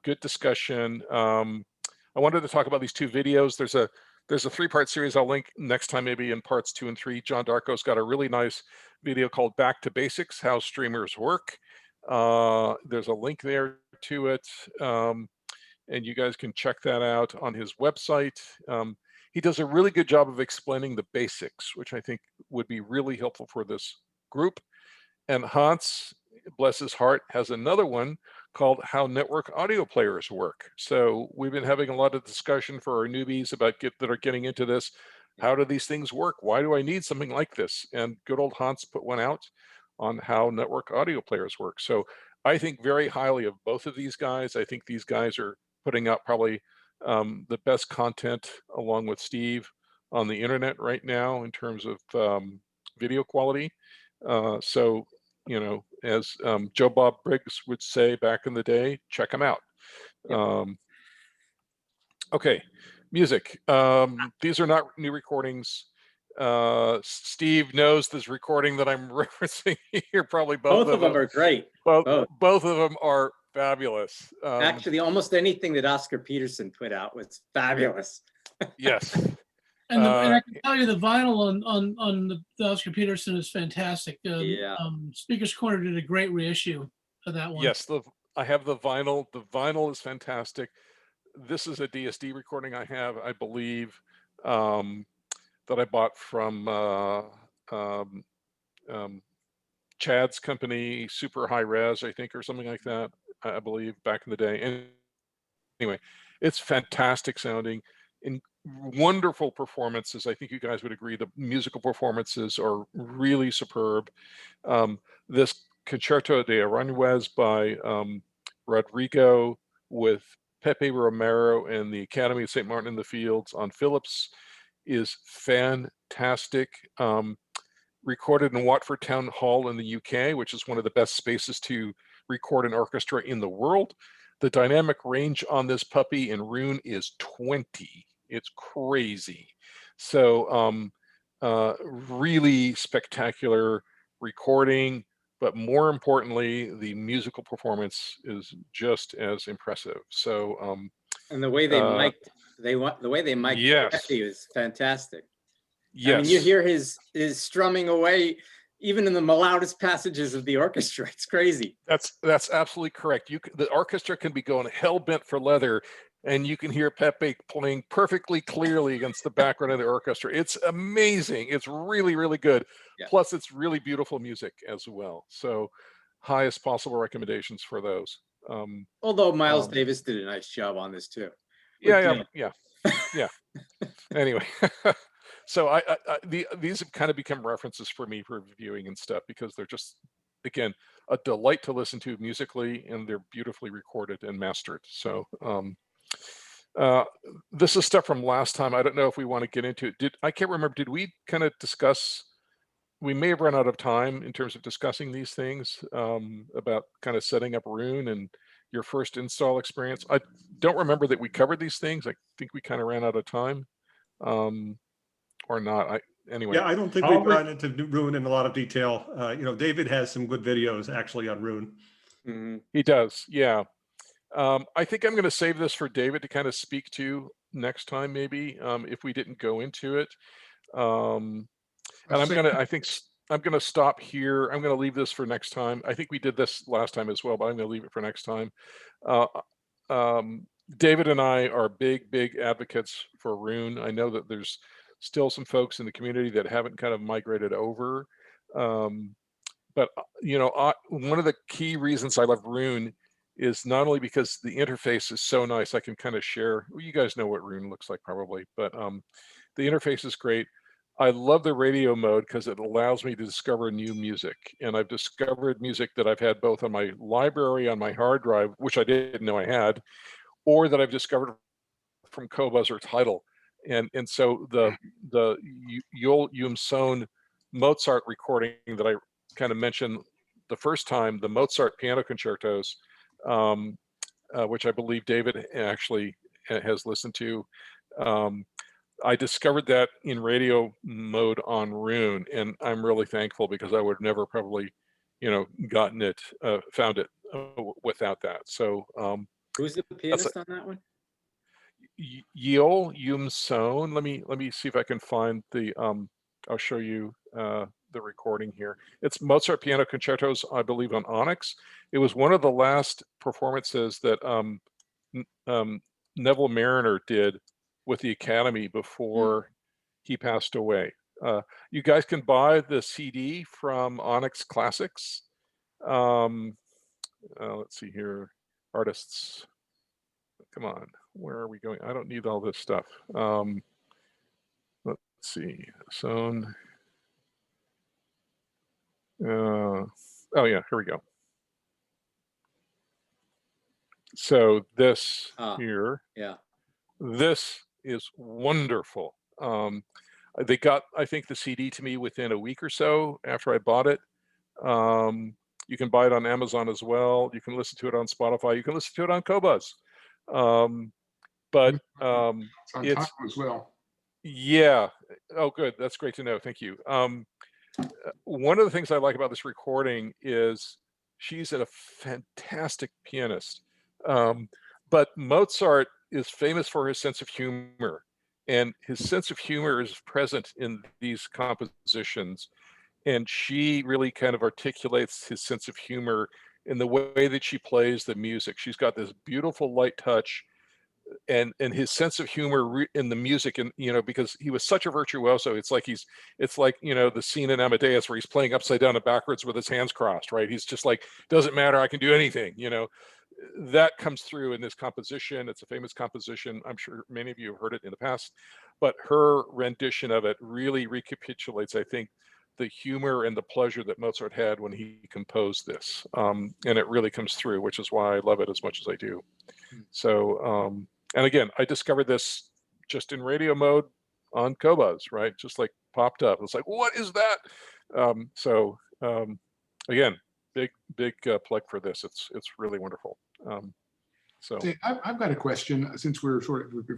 Good discussion. I wanted to talk about these two videos. There's a 3-part series I'll link next time, maybe in parts 2 and 3. John Darko's got a really nice video called Back to Basics, How Streamers Work. There's a link there to it. And you guys can check that out on his website. He does a really good job of explaining the basics, which I think would be really helpful for this group. And Hans, bless his heart, has another one called How Network Audio Players Work. So we've been having a lot of discussion for our newbies that are getting into this. How do these things work? Why do I need something like this? And good old Hans put one out on how network audio players work. So I think very highly of both of these guys. I think these guys are putting out probably the best content, along with Steve, on the internet right now in terms of video quality. So, as Joe Bob Briggs would say back in the day, check them out. Yep. Okay, music. These are not new recordings. Steve knows this recording that I'm referencing here. Probably both of them are great. Both of them are fabulous. Actually, almost anything that Oscar Peterson put out was fabulous. Yes. And I can tell you the vinyl on the Oscar Peterson is fantastic. Yeah. Speaker's Corner did a great reissue of that one. Yes, I have the vinyl. The vinyl is fantastic. This is a DSD recording I have, I believe, that I bought from Chad's company, Super High Res, I think, or something like that, I believe, back in the day. Anyway, it's fantastic sounding and wonderful performances. I think you guys would agree the musical performances are really superb. This Concerto de Aranjuez by Rodrigo with Pepe Romero and the Academy of St. Martin in the Fields on Philips is fantastic. Recorded in Watford Town Hall in the UK, which is one of the best spaces to record an orchestra in the world. The dynamic range on this puppy in Roon is 20. It's crazy. So really spectacular recording, but more importantly, the musical performance is just as impressive. So and the way they mic'd yes. Pepe is fantastic. Yes. I mean, you hear his strumming away even in the loudest passages of the orchestra. It's crazy. That's absolutely correct. The orchestra can be going hell bent for leather, and you can hear Pepe playing perfectly clearly against the background of the orchestra. It's amazing. It's really, really good. Yeah. Plus, it's really beautiful music as well. So, highest possible recommendations for those. Although Miles Davis did a nice job on this too. Yeah. Anyway, so these have kind of become references for me for viewing and stuff, because they're just, again, a delight to listen to musically, and they're beautifully recorded and mastered. So this is stuff from last time. I don't know if we want to get into it. I can't remember. Did we kind of discuss? We may have run out of time in terms of discussing these things, about kind of setting up Rune and your first install experience. I don't remember that we covered these things. I think we kind of ran out of time, or not. Anyway. Yeah, I don't think we've gone into Rune in a lot of detail. David has some good videos actually on Rune. Mm-hmm. He does, yeah. I think I'm going to save this for David to kind of speak to next time, maybe, if we didn't go into it. And I think I'm going to stop here. I'm going to leave this for next time. I think we did this last time as well, but I'm going to leave it for next time. David and I are big advocates for Rune. I know that there's still some folks in the community that haven't kind of migrated over. But one of the key reasons I love Rune is not only because the interface is so nice. I can kind of share, well, you guys know what Rune looks like probably, but the interface is great. I love the radio mode because it allows me to discover new music. And I've discovered music that I've had both on my library, on my hard drive, which I didn't know I had, or that I've discovered from Qobuz or Tidal. And so the Yul Yum-Son Mozart recording that I kind of mentioned the first time, the Mozart piano concertos, which I believe David actually has listened to. I discovered that in radio mode on Rune, and I'm really thankful, because I would have never probably, gotten it, found it without that. So who's the pianist on that one? Yul Yum-Son. Let me see if I can find the. I'll show you the recording here. It's Mozart piano concertos, I believe, on Onyx. It was one of the last performances that Neville Mariner did with the Academy before he passed away. You guys can buy the CD from Onyx Classics. Let's see here, artists. Come on, where are we going? I don't need all this stuff. Let's see, Son. Oh yeah, here we go. So this here, yeah, this is wonderful. They got, I think, the CD to me within a week or so after I bought it. You can buy it on Amazon as well. You can listen to it on Spotify. You can listen to it on Qobuz. But it's on Tidal as well. Yeah. Oh, good. That's great to know. Thank you. One of the things I like about this recording is she's a fantastic pianist. But Mozart is famous for his sense of humor, and his sense of humor is present in these compositions. And she really kind of articulates his sense of humor in the way that she plays the music. She's got this beautiful light touch, and his sense of humor in the music, and because he was such a virtuoso, it's like the scene in Amadeus where he's playing upside down and backwards with his hands crossed, right? He's just like, doesn't matter, I can do anything. That comes through in this composition. It's a famous composition. I'm sure many of you have heard it in the past, but her rendition of it really recapitulates, I think, the humor and the pleasure that Mozart had when he composed this. And it really comes through, which is why I love it as much as I do. So, and again, I discovered this just in radio mode on Qobuz, right? Just like popped up. It's like, what is that? Again, big plug for this. It's really wonderful. So See, I've got a question, since we're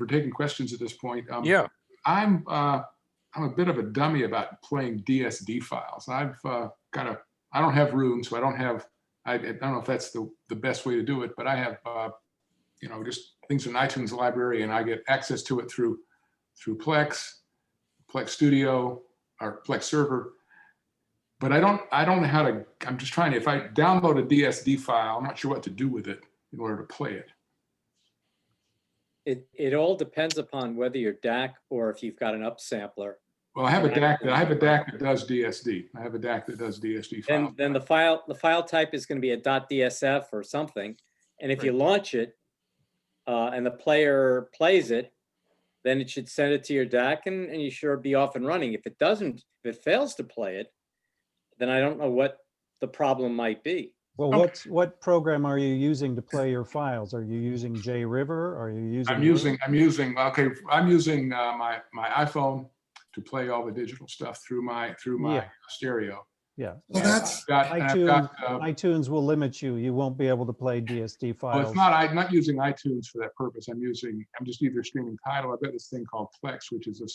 taking questions at this point. Yeah, I'm a bit of a dummy about playing DSD files. I don't have Rune, so I don't know if that's the best way to do it, but I have just things in iTunes library, and I get access to it through Plex Studio, or Plex Server. but I don't know how to, I'm just trying to, if I download a DSD file, I'm not sure what to do with it in order to play it. It all depends upon whether you're DAC or if you've got an upsampler. Well, I have a DAC that does DSD. I have a DAC that does DSD files. And then the file type is going to be a .dsf or something. And if you launch it and the player plays it, then it should send it to your DAC and you should be off and running. If it doesn't, if it fails to play it, then I don't know what the problem might be. Well, what program are you using to play your files? Are you using JRiver? Are you using? I'm using my iPhone to play all the digital stuff through my stereo. Yeah. Well, that's iTunes will limit you. You won't be able to play DSD files. Well, it's not. I'm not using iTunes for that purpose. I'm just either streaming Tidal. I've got this thing called Plex,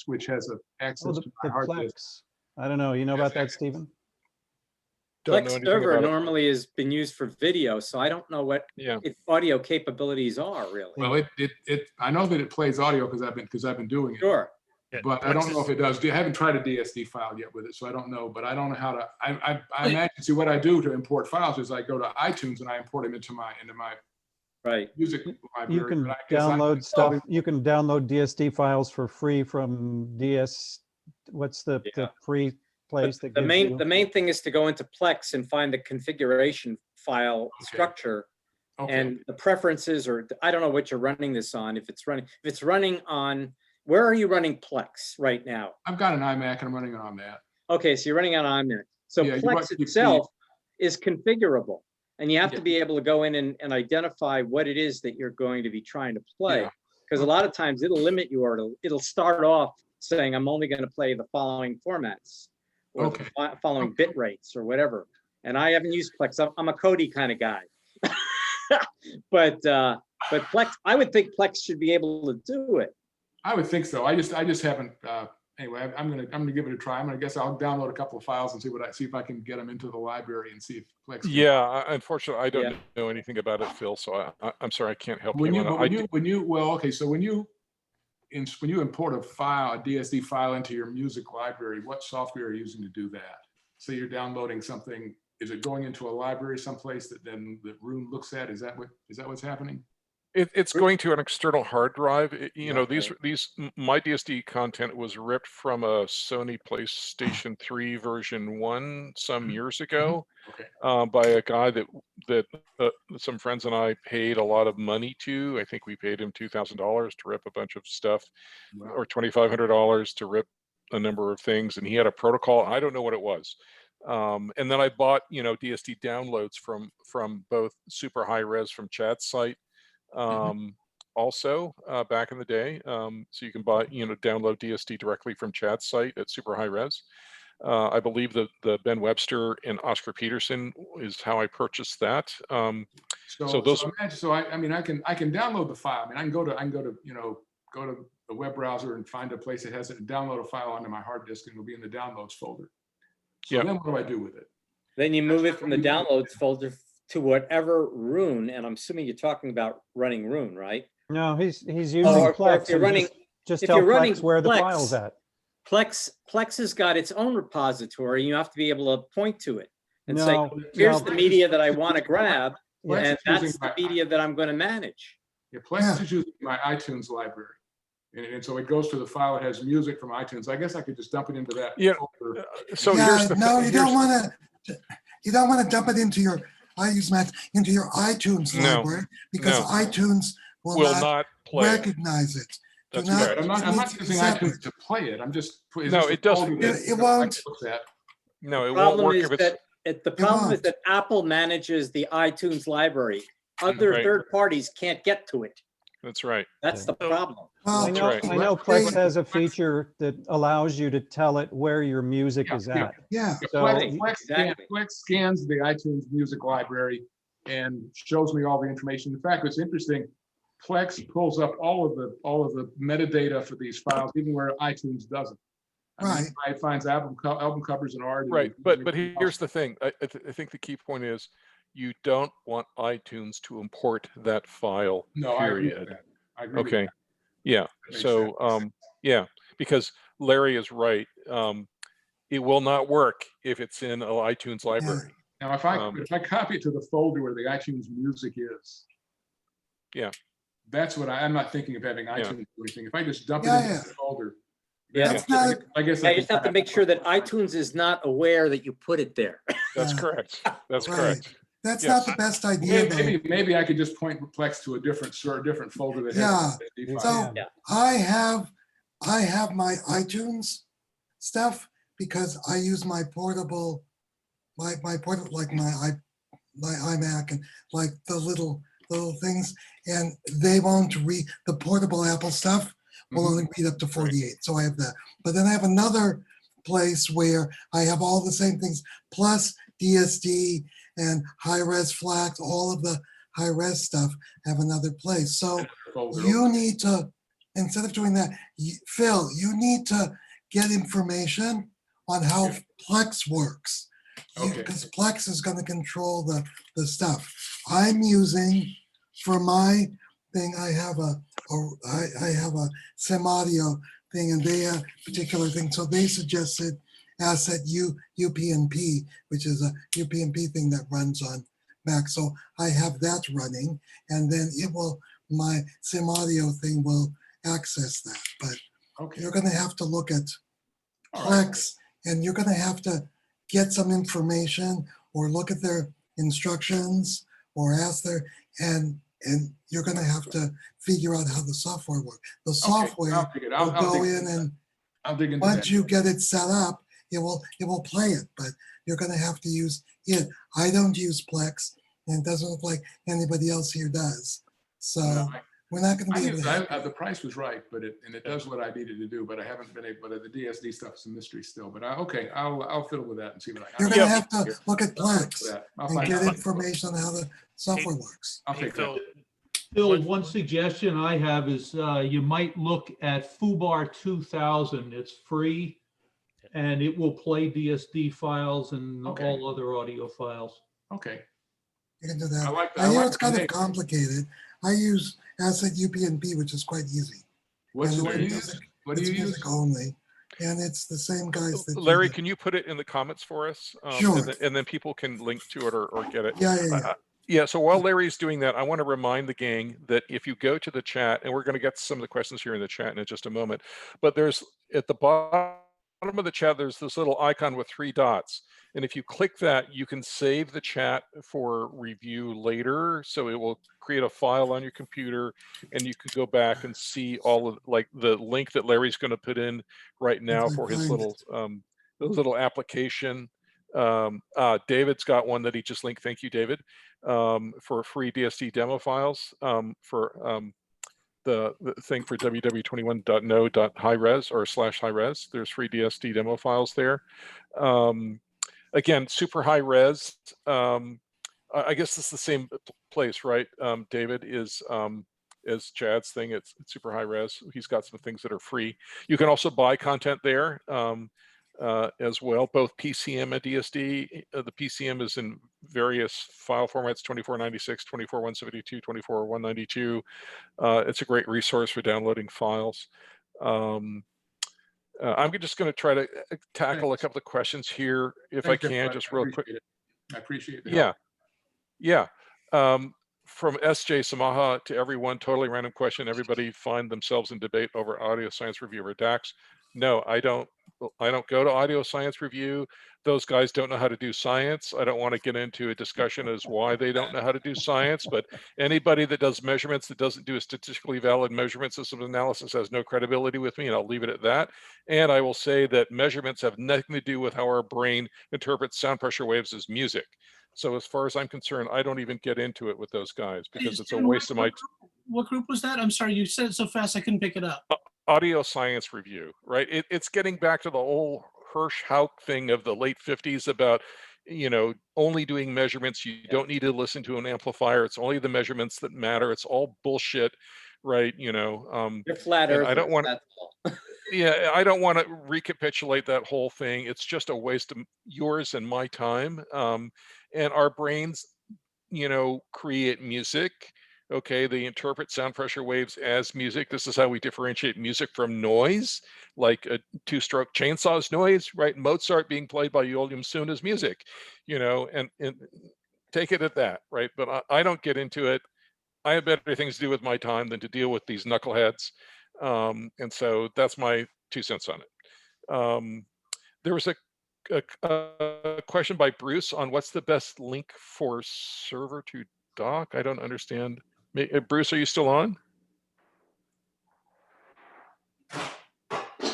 which has access to my hard disk. I don't know. You know about that, Stephen? Plex server normally has been used for video, so I don't know what its audio capabilities are really. Well, I know that it plays audio because I've been doing it. Sure. But I don't know if it does. I haven't tried a DSD file yet with it, so I don't know. But I don't know how to. I imagine. See, what I do to import files is I go to iTunes and I import them into my music library. You can download stuff. You can download DSD files for free from what's the free place that the main thing is to go into Plex and find the configuration file structure and the preferences, or I don't know what you're running this on. If it's running on. Where are you running Plex right now? I've got an iMac and I'm running it on that. Okay, so you're running on iMac. So Plex itself is configurable, and you have to be able to go in and identify what it is that you're going to be trying to play. Because a lot of times it'll limit you, or it'll start off saying, I'm only going to play the following formats, or the following bit rates, or whatever. And I haven't used Plex. I'm a Kodi kind of guy. but Plex, I would think Plex should be able to do it. I would think so. I just haven't. Anyway, I'm gonna give it a try. I guess I'll download a couple of files and see if I can get them into the library and see if Plex. Unfortunately, I don't know anything about it, Phil. So I'm sorry, I can't help you. When you import a DSD file into your music library, what software are you using to do that? So you're downloading something. Is it going into a library someplace that then the room looks at? Is that what's happening? It's going to an external hard drive. My DSD content was ripped from a Sony PlayStation 3 version 1 some years ago by a guy that some friends and I paid a lot of money to. I think we paid him $2,000 to rip a bunch of stuff, or $2,500 to rip a number of things, and he had a protocol. I don't know what it was. And then I bought DSD downloads from both super high res from Chad's site. Also back in the day, so you can download DSD directly from Chad's site at super high res. I believe the Ben Webster and Oscar Peterson is how I purchased that. I can download the file. I can go to the web browser and find a place that has it, download a file onto my hard disk, and it'll be in the downloads folder. So then what do I do with it? Then you move it from the downloads folder to whatever Rune, and I'm assuming you're talking about running Rune, right? No, he's using Plex. If you're running, just tell Plex where the file's at. Plex has got its own repository. You have to be able to point to it and say, here's the media that I want to grab, and that's the media that I'm going to manage. Plex is using my iTunes library. And so it goes to the file that has music from iTunes. I guess I could just dump it into that. Folder. You don't want to dump it into your iTunes library, because iTunes will not recognize it. That's right. I'm not using iTunes to play it. I'm just it doesn't. It won't. No, it won't work if it's. The problem is that Apple manages the iTunes library. Other third parties can't get to it. That's right. That's the problem. Well, I know Plex has a feature that allows you to tell it where your music is at. So Plex scans the iTunes music library and shows me all the information. In fact, it's interesting. Plex pulls up all of the metadata for these files, even where iTunes doesn't. It finds album covers and art. Right, but here's the thing. I think the key point is, you don't want iTunes to import that file. No, period. I agree with that. So because Larry is right. it will not work if it's in an iTunes library. Now, if I copy it to the folder where the iTunes music is, yeah, that's what I'm not thinking of having iTunes do anything. If I just dump it Yeah, into the folder, Yeah, I guess I I just can have to make sure that iTunes is not aware that you put it there. that's Yeah. correct. That's Right. correct. That's Yes. not the best idea though. maybe I could just point Plex to a different folder that has SD So files. Yeah. I have my iTunes stuff because I use my portable, like my iMac and like the little things, and they won't read the portable Apple stuff will only read up to 48. So I have that. But then I have another place where I have all the same things plus DSD and high-res FLAC, all of the high-res stuff have another place. So you need to, instead of doing that, Phil, you need to get information on how Plex works. Because Plex is going to control the stuff. I'm using, for my thing, I have a Sim Audio thing, and they have particular thing. So they suggested Asset UPnP, which is a UPnP thing that runs on Mac. So I have that running, and then my Sim Audio thing will access that. But you're going to have to look at Plex, and you're going to have to get some information or look at their instructions or ask and you're going to have to figure out how the software works. The software will go in, and I'll dig into once that. you get it set up, it will play it, but you're going to have to use it. I don't use Plex, and it doesn't look like anybody else here does. So we're not going to be able to. The price was right, but it does what I needed to do, but I haven't been able. But the DSD stuff is a mystery still. But I'll fiddle with that and see what I can. You're going to have to look at Plex and get out. information on how the software works. I'll take that. Phil, one suggestion I have is you might look at FooBar 2000. It's free, and it will play DSD files and all other audio files. Okay. You can do that. I like that. I know it's kind of complicated. I use Asset UPnP, which is quite easy. What do you use? It's music only, and it's the same guys that Larry, can you put it in the comments for us? Sure. And then people can link to it or get it. Yeah. So while Larry's doing that, I want to remind the gang that if you go to the chat, and we're going to get some of the questions here in the chat in just a moment, but there's at the bottom of the chat, there's this little icon with 3 dots. And if you click that, you can save the chat for review later. So it will create a file on your computer, and you can go back and see all of like the link that Larry's going to put in right now for his little application. David's got one that he just linked. Thank you, David, for free DSD demo files for the thing for www.21.no.highres or /highres. There's free DSD demo files there. Again, super high res. I guess it's the same place, right? David is as Chad's thing. It's super high res. He's got some things that are free. You can also buy content there as well, both PCM and DSD. The PCM is in various file formats: 2496, 24172, 24192. It's a great resource for downloading files. I'm just going to try to tackle a couple of questions here, if I can, just real quick. I appreciate it. Yeah. From SJ Samaha to everyone, totally random question. Everybody find themselves in debate over audio science review or DAX. No, I don't go to audio science review. Those guys don't know how to do science. I don't want to get into a discussion as why they don't know how to do science, but anybody that does measurements that doesn't do a statistically valid measurement system analysis has no credibility with me, and I'll leave it at that. And I will say that measurements have nothing to do with how our brain interprets sound pressure waves as music. So as far as I'm concerned, I don't even get into it with those guys because it's a waste of my time. What group was that? I'm sorry, you said it so fast I couldn't pick it up. Audio science review, right? It's getting back to the whole Hirsch-Hauck thing of the late 50s about, only doing measurements. You don't need to listen to an amplifier. It's only the measurements that matter. It's all bullshit, right? They're flat earthers. I don't want to. Yeah, I don't want to recapitulate that whole thing. It's just a waste of yours and my time. And our brains, create music. Okay, they interpret sound pressure waves as music. This is how we differentiate music from noise, like a two-stroke chainsaw's noise, right? Mozart being played by Yolim Soon is music, and take it at that, right? But I don't get into it. I have better things to do with my time than to deal with these knuckleheads. And so that's my 2 cents on it. There was a question by Bruce on what's the best link for server to dock. I don't understand. Bruce, are you still on? I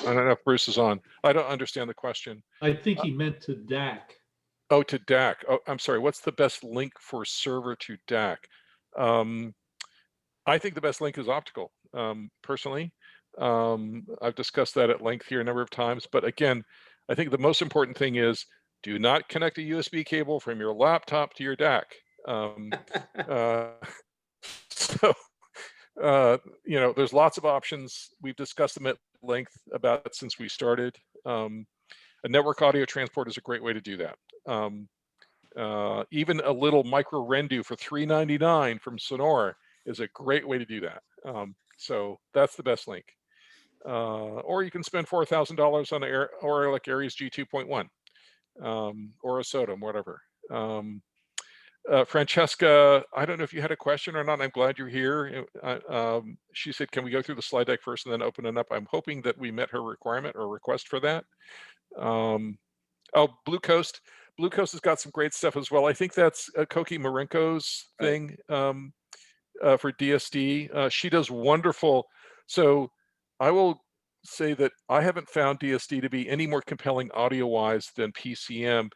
don't know if Bruce is on. I don't understand the question. I think he meant to DAC. Oh, to DAC. Oh, I'm sorry. What's the best link for server to DAC? I think the best link is optical, personally. I've discussed that at length here a number of times, but again, I think the most important thing is do not connect a USB cable from your laptop to your DAC. So, there's lots of options. We've discussed them at length about it since we started. A network audio transport is a great way to do that. Even a little micro Rendu for $3.99 from Sonora is a great way to do that. So that's the best link. Or you can spend $4,000 on an or like Aries G2.1 or a SODIM, whatever. Francesca, I don't know if you had a question or not. I'm glad you're here. She said, can we go through the slide deck first and then open it up? I'm hoping that we met her requirement or request for that. Oh, Blue Coast. Blue Coast has got some great stuff as well. I think that's Koki Marenko's thing for DSD. She does wonderful. So I will say that I haven't found DSD to be any more compelling audio-wise than PCM,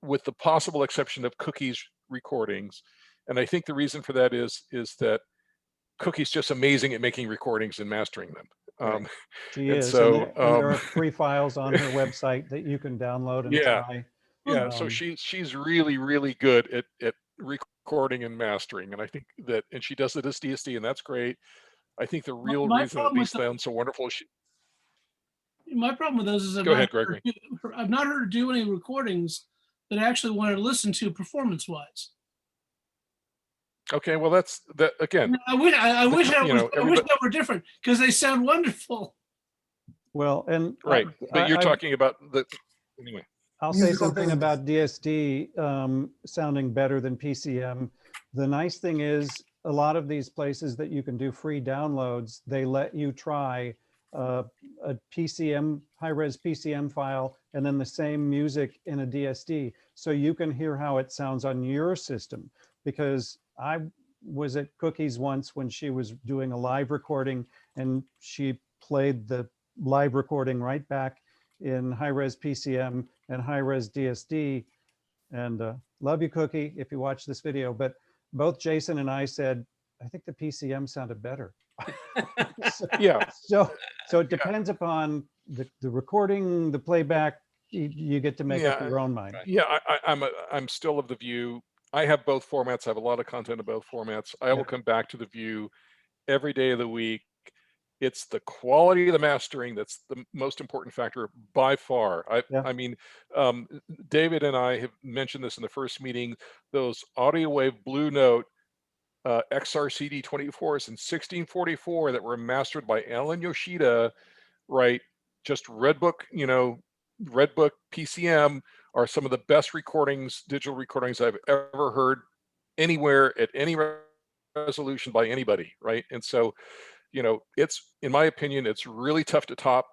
with the possible exception of Cookie's recordings. And I think the reason for that is that Cookie's just amazing at making recordings and mastering them. She is. So, and there are free files on her website that you can download and try. Yeah, so she's really, really good at recording and mastering. And I think that, and she does it as DSD, and that's great. I think the real reason that these sound so wonderful. My problem with those is Go ahead, Gregory. I've not heard her do any recordings that I actually wanted to listen to performance-wise. Okay, well that's that again. I wish that were different because they sound wonderful. Well, and right, but you're talking about the anyway. I'll say something about DSD sounding better than PCM. The nice thing is a lot of these places that you can do free downloads, they let you try a PCM, high-res PCM file, and then the same music in a DSD. So you can hear how it sounds on your system. Because I was at Cookie's once when she was doing a live recording, and she played the live recording right back in high-res PCM and high-res DSD. And love you, Cookie, if you watch this video. But both Jason and I said, I think the PCM sounded better. So it depends upon the recording, the playback. You get to make up your own mind. Yeah, I'm still of the view. I have both formats. I have a lot of content in both formats. I will come back to the view every day of the week. It's the quality of the mastering that's the most important factor by far. I mean, David and I have mentioned this in the first meeting. Those Audio Wave Blue Note XRCD 24s in 1644 that were mastered by Alan Yoshida, right? Just Redbook, Redbook PCM are some of the best recordings, digital recordings I've ever heard anywhere at any resolution by anybody, right? And so, it's, in my opinion, it's really tough to top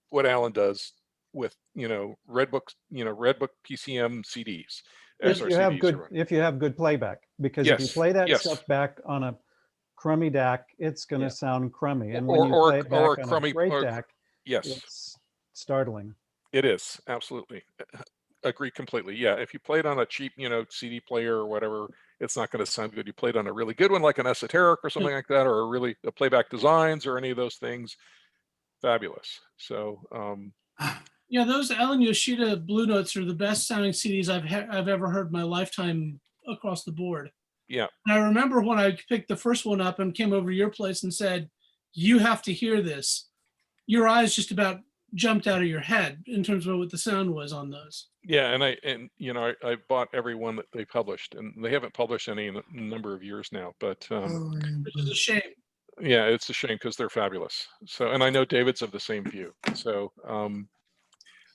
what Alan does with, Redbook PCM CDs. If you have good playback, because if you play that stuff back on a crummy DAC, it's going to sound crummy, and when you play it back on a great DAC, it's startling. It is, absolutely. Agree completely. Yeah, if you play it on a cheap, CD player or whatever, it's not going to sound good. You play it on a really good one, like an Esoteric or something like that, or a Playback Designs or any of those things, fabulous. So. Yeah, those Alan Yoshida Blue Notes are the best sounding CDs I've ever heard in my lifetime across the board. Yeah. And I remember when I picked the first one up and came over to your place and said, "You have to hear this." Your eyes just about jumped out of your head in terms of what the sound was on those. Yeah, and I bought every one that they published, and they haven't published any in a number of years now. But which is a shame. yeah, it's a shame because they're fabulous. So, and I know David's of the same view. So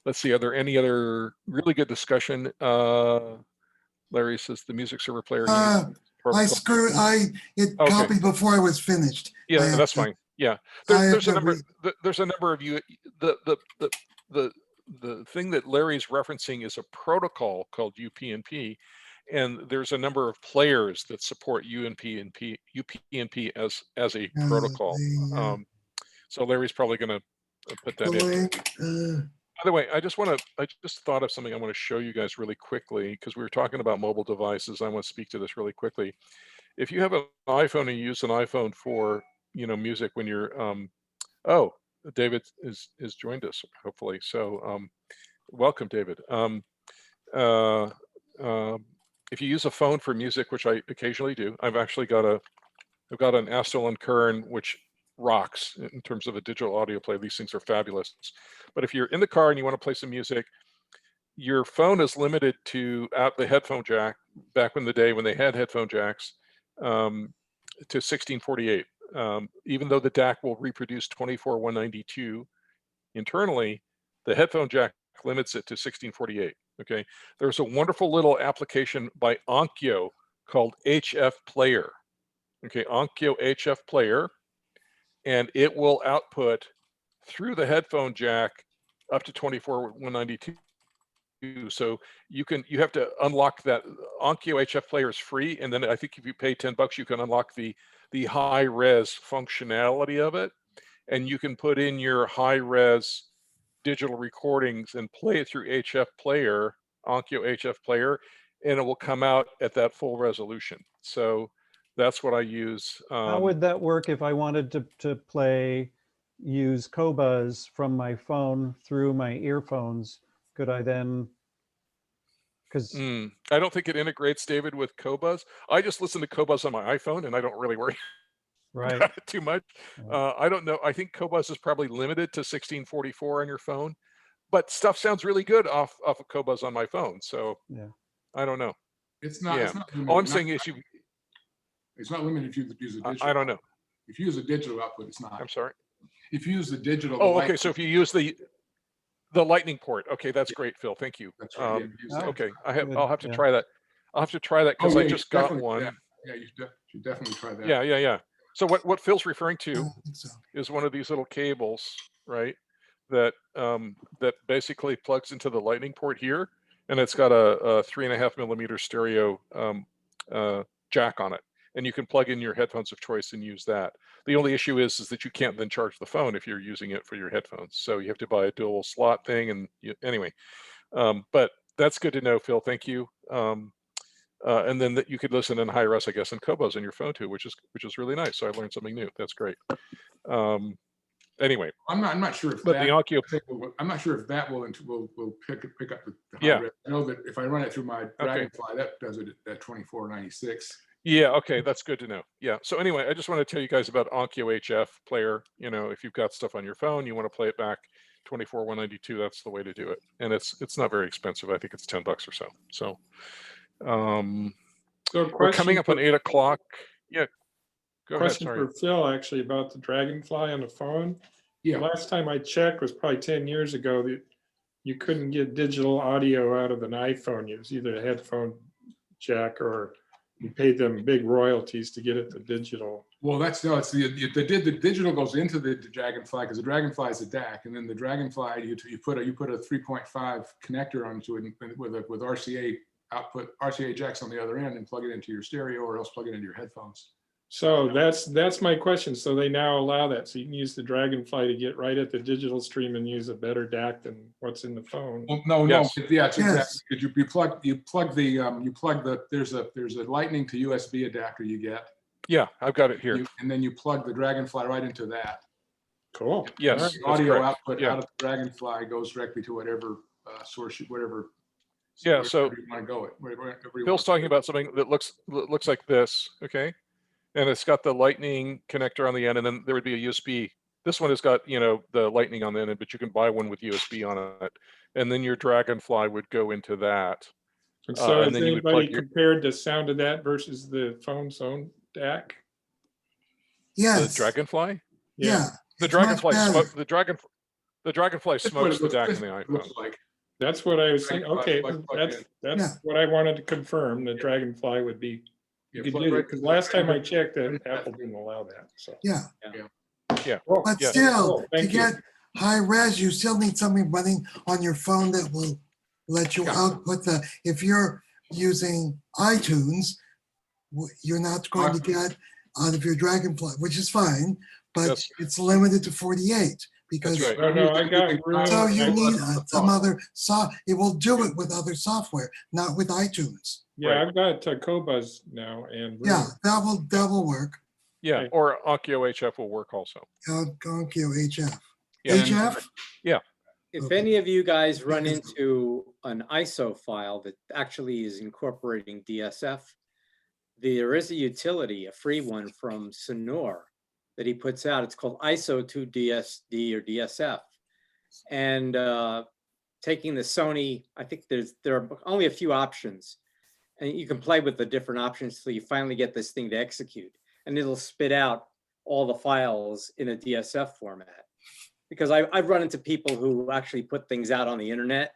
let's see, are there any other really good discussion? Larry says the music server player. It copied before I was finished. Yeah, that's fine. Yeah, there's a number of you. The thing that Larry's referencing is a protocol called UPnP, and there's a number of players that support UPnP as a protocol. So Larry's probably going to put that in. By the way, I just thought of something I want to show you guys really quickly, because we were talking about mobile devices. I want to speak to this really quickly. If you have an iPhone and you use an iPhone for music when you're oh, David is joined us, hopefully. So welcome, David. If you use a phone for music, which I occasionally do, I've got an Astral Kern, which rocks in terms of a digital audio player. These things are fabulous. But if you're in the car and you want to play some music, your phone is limited to the headphone jack, back in the day when they had headphone jacks, to 1648. Even though the DAC will reproduce 24192 internally, the headphone jack limits it to 1648. Okay, there's a wonderful little application by Onkyo called HF Player. Okay, Onkyo HF Player, and it will output through the headphone jack up to 24192. So you have to unlock that. Onkyo HF Player is free, and then I think if you pay $10, you can unlock the high res functionality of it, and you can put in your high res digital recordings and play it through HF Player, Onkyo HF Player, and it will come out at that full resolution. So that's what I use. How would that work if I wanted to use Qobuz from my phone through my earphones? Could I then? Because I don't think it integrates, David, with Qobuz. I just listen to Qobuz on my iPhone, and I don't really worry about it too much. I don't know. I think Qobuz is probably limited to 1644 on your phone, but stuff sounds really good off of Qobuz on my phone. So yeah, I don't know. It's not. Yeah. It's not All I'm saying is it's not limited if you use a digital. I don't know. If you use a digital output, it's not. I'm sorry. If you use the digital. Oh, okay. So if you use the lightning port, okay, that's great, Phil. Thank you. That's right. Okay, I'll have to try that. I'll have to try that because I just got one. Yeah, you should definitely try that. Yeah. So what Phil's referring to is one of these little cables, right? That basically plugs into the lightning port here, and it's got a 3.5 millimeter stereo jack on it, and you can plug in your headphones of choice and use that. The only issue is that you can't then charge the phone if you're using it for your headphones. So you have to buy a dual slot thing, and anyway. But that's good to know, Phil. Thank you. And then that you could listen in high res, I guess, in Qobuz on your phone too, which is really nice. So I learned something new. That's great. Anyway, I'm not sure if but the Onkyo, I'm not sure if that will pick up the high res. I know that if I run it through my Dragonfly, that does it at 2496. Yeah, okay, that's good to know. Yeah. So anyway, I just want to tell you guys about Onkyo HF Player. If you've got stuff on your phone, you want to play it back 24192, that's the way to do it. And it's not very expensive. I think it's $10 or so. So we're coming up on 8 o'clock. Yeah. Go ahead. Question for Phil, actually, about the Dragonfly on the phone. Yeah. Last time I checked was probably 10 years ago that you couldn't get digital audio out of an iPhone. It was either a headphone jack or you paid them big royalties to get it to digital. Well, it's the digital goes into the Dragonfly because the Dragonfly is a DAC, and then the Dragonfly you put a 3.5 connector onto it with RCA output, RCA jacks on the other end, and plug it into your stereo, or else plug it into your headphones. So that's my question. So they now allow that, so you can use the Dragonfly to get right at the digital stream and use a better DAC than what's in the phone. Well, no, yeah, it's exactly. You plug the there's a Lightning to USB adapter you get. Yeah, I've got it here. And then you plug the Dragonfly right into that. Cool. Yes. Audio output out of the Dragonfly goes directly to whatever source, whatever. Yeah. So you want to go it. Phil's talking about something that looks like this. Okay. And it's got the Lightning connector on the end, and then there would be a USB This one has got, you know, the lightning on the end, but you can buy one with USB on it. And then your Dragonfly would go into that. And so and has then you would anybody plug your, compared the sound of that versus the phone's own DAC? the Yes, Dragonfly? yeah. The it's much Dragonfly better. smoke, the Dragonfly smokes the DAC in the iPhone. Looks like. That's what I was Right, thinking. Okay, plug that's in. that's what I wanted to confirm. The Dragonfly would be, you could plug do it, right- because last time I checked, that Apple didn't allow that, so. Yeah, Yeah. Well, but Yeah. still, Oh, to thank you. get high res, you still need something running on your phone that will let you output the, if you're using iTunes, you're not going to get out of your Dragonfly, which is fine, but Yes. it's limited to 48 because right. Oh, no, I got room. so you I- need some other it will do it with other software, not with iTunes. Yeah, I've got Cobuzz now and. Yeah, room. that will work. Yeah. Okay. Or Onkyo HF will work also. Onkyo HF. Yeah. HF? If Okay. any of you guys run into an ISO file that actually is incorporating DSF, there is a utility, a free one from Sonore that he puts out. It's called ISO to DSD or DSF. And taking the Sony, I think there are only a few options, and you can play with the different options till you finally get this thing to execute, and it'll spit out all the files in a DSF format. Because I've run into people who actually put things out on the internet,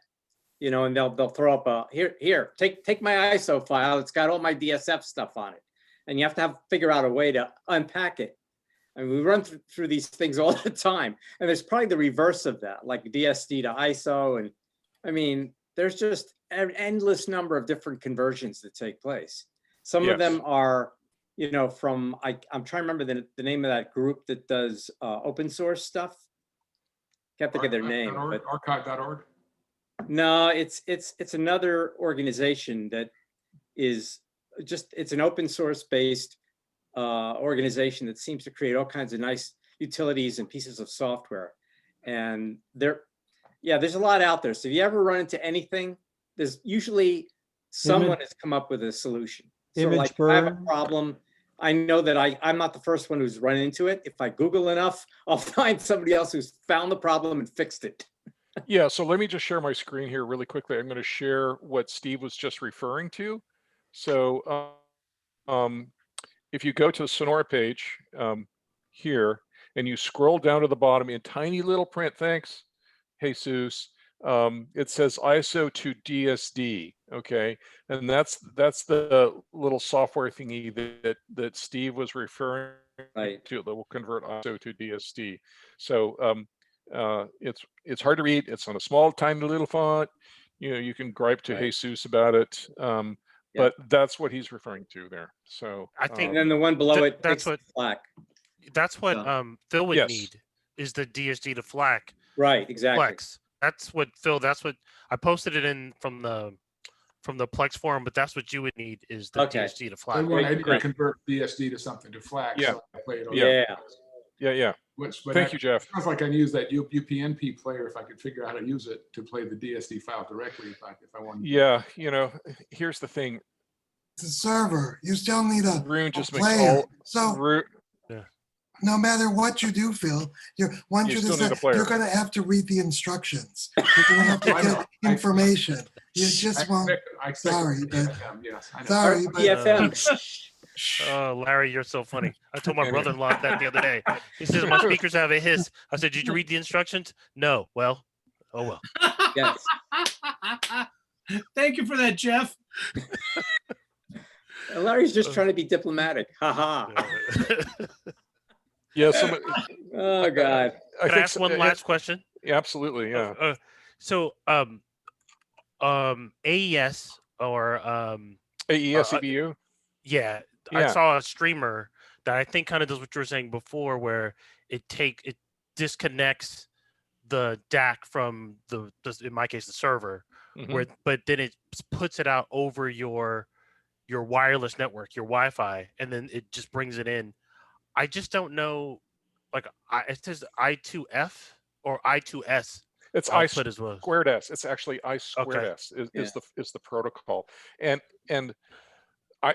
you know, and they'll throw up a here, take my ISO file. It's got all my DSF stuff on it, and you have to figure out a way to unpack it. I mean, we run through these things all the time, and there's probably the reverse of that, like DSD to ISO, and I mean, there's just an endless number of different conversions that take place. Some of them are, you know, from I'm trying to remember the name of that group that does open source stuff. Can't think of their name, but Archive.org. no, it's another organization that is just, it's an open source based organization that seems to create all kinds of nice utilities and pieces of software. And there's a lot out there. So if you ever run into anything, there's usually someone has come up with a solution. So like if I have a problem, I know that I'm not the first one who's run into it. If I Google enough, I'll find somebody else who's found the problem and fixed it. Yeah, so let me just share my screen here really quickly. I'm going to share what Steve was just referring to. So if you go to the Sonora page here, and you scroll down to the bottom in tiny little print, thanks, Jesus, it says ISO to DSD, okay? And that's the little software thingy that Steve was referring to that will convert ISO to DSD. So it's hard to read. It's on a small, tiny little font. You know, you can gripe to Jesus about it. But that's what he's referring to there. So I think, and then the one below it, that's what FLAC. That's what Phil would need, is the DSD to FLAC. Right, exactly. Plex. That's what Phil. That's what I posted it in from the Plex forum. But that's what you would need, is the DSD to FLAC. I need to convert DSD to something to FLAC. Yeah. So I play it on yeah. Thank you, Jeff. Sounds like I can use that UPnP player if I could figure out how to use it to play the DSD file directly if I wanted. Yeah, you know, here's the thing. It's a server. You still need a player. So no matter what you do, Phil, once you're going to have to read the instructions. You're going to have to get information. You just won't. Sorry, but Oh, Larry, you're so funny. I told my brother-in-law that the other day. He says my speakers have a hiss. I said, "Did you read the instructions?" No. Well, oh well. Yes. Thank you for that, Jeff. Larry's just trying to be diplomatic. Ha Yeah. Oh God. Can I ask one last question? Yeah, absolutely. Yeah. So, AES or AES EBU. Yeah, I saw a streamer that I think kind of does what you were saying before, where it disconnects the DAC from in my case, the server, but then it puts it out over your wireless network, your Wi-Fi, and then it just brings it in. I just don't know, like it says I2F or I2S. It's I squared S. It's actually I squared S is the protocol, and I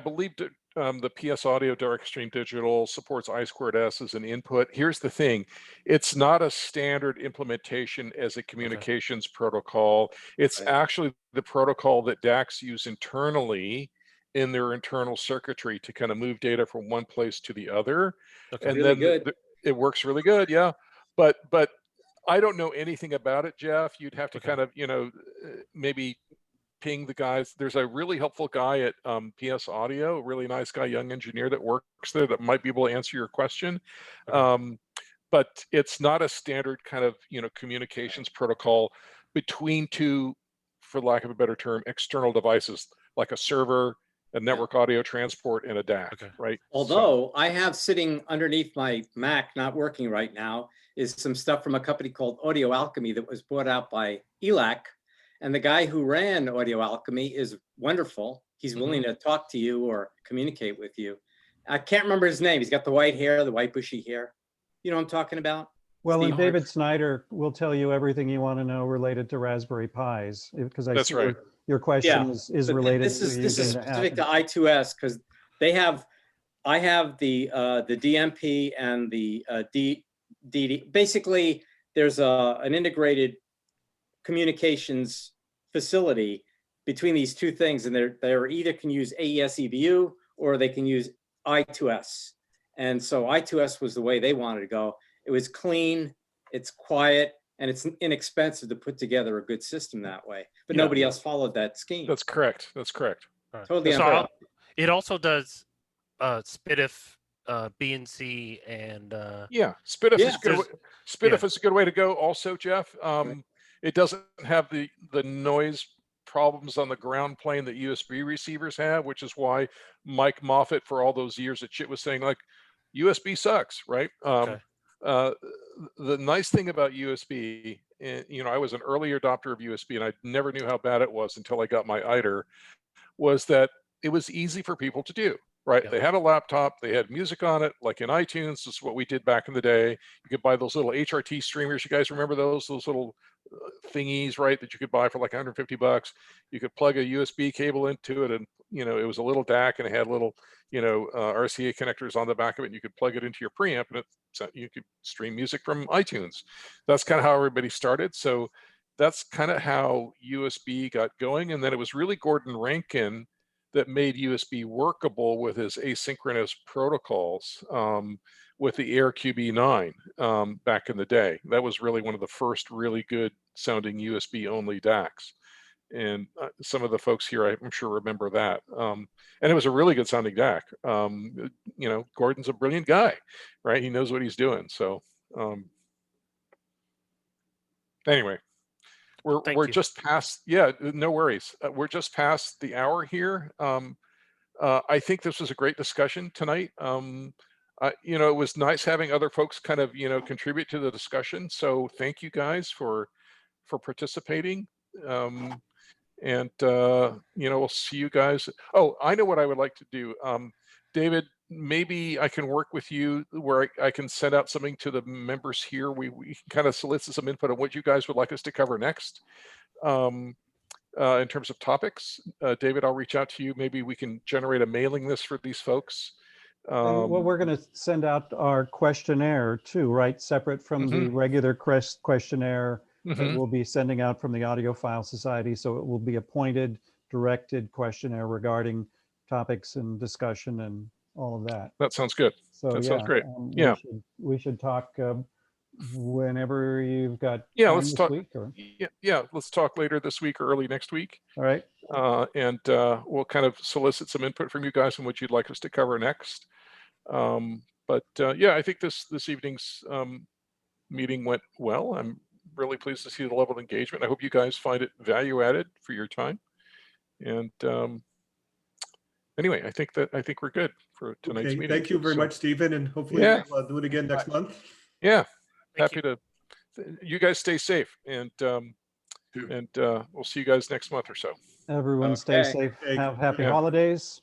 believe the PS Audio Direct Stream Digital supports I2S as an input. Here's the thing. It's not a standard implementation as a communications protocol. It's actually the protocol that DACs use internally in their internal circuitry to kind of move data from one place to the other. And really then good. It works really good, yeah. But I don't know anything about it, Jeff. You'd have to kind of, maybe ping the guys. There's a really helpful guy at PS Audio, a really nice guy, young engineer that works there that might be able to answer your question. But it's not a standard kind of, communications protocol between two, for lack of a better term, external devices, like a server, a network audio transport, and a DAC, right? Although I have sitting underneath my Mac, not working right now, is some stuff from a company called Audio Alchemy that was bought out by ELAC. And the guy who ran Audio Alchemy is wonderful. He's willing to talk to you or communicate with you. I can't remember his name. He's got the white hair, the white bushy hair. You know what I'm talking about? Well, Steve and David Snyder will tell you everything you want to know related to Raspberry Pis, because I see your question is related this to is using specific to I2S, because I have the DMP and the DD. Basically, there's an integrated communications facility between these two things, and they're either can use AES EVU or they can use I2S. And so I2S was the way they wanted to go. It was clean, it's quiet, and it's inexpensive to put together a good system that way. But nobody else followed that scheme. That's correct. That's correct. Totally. So it also does SPDIF, BNC, and SPDIF is good. SPDIF is a good way to go. Also, Jeff, it doesn't have the noise problems on the ground plane that USB receivers have, which is why Mike Moffett, for all those years at Chit, was saying, like, USB sucks, right? The nice thing about USB, I was an early adopter of USB, and I never knew how bad it was until I got my ITER, was that it was easy for people to do, right? They had a laptop, they had music on it, like in iTunes. This is what we did back in the day. You could buy those little HRT streamers. You guys remember those little thingies, right, that you could buy for like $150. You could plug a USB cable into it, and it was a little DAC, and it had little RCA connectors on the back of it, and you could plug it into your preamp, and you could stream music from iTunes. That's kind of how everybody started. So that's kind of how USB got going. And then it was really Gordon Rankin that made USB workable with his asynchronous protocols, with the AirQB9 back in the day. That was really one of the first really good sounding USB only DACs. And some of the folks here, I'm sure, remember that. And it was a really good sounding DAC. Gordon's a brilliant guy, right? He knows what he's doing. So anyway, we're just past, no worries. We're just past the hour here. I think this was a great discussion tonight. It was nice having other folks kind of, contribute to the discussion. So thank you guys for participating. And we'll see you guys. Oh, I know what I would like to do. David, maybe I can work with you where I can send out something to the members here. We can kind of solicit some input on what you guys would like us to cover next, in terms of topics. David, I'll reach out to you. Maybe we can generate a mailing list for these folks. Well, we're going to send out our questionnaire too, right? Separate from the regular questionnaire that we'll be sending out from the Audiophile Society. So it will be a pointed, directed questionnaire regarding topics and discussion and all of that. That sounds good. So that sounds great. We should talk whenever you've got let's this talk week, or? Let's talk later this week or early next week. All right. And we'll kind of solicit some input from you guys on what you'd like us to cover next. I think this evening's meeting went well. I'm really pleased to see the level of engagement. I hope you guys find it value added for your time. And anyway, I think we're good for tonight's meeting. Thank you very much, Stephen, and hopefully we'll do it again next month. Yeah, happy to. You guys stay safe, and we'll see you guys next month or so. Everyone stay safe. Have happy holidays.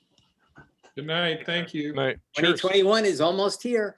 Good night. Thank you. Night. 2021 is almost here.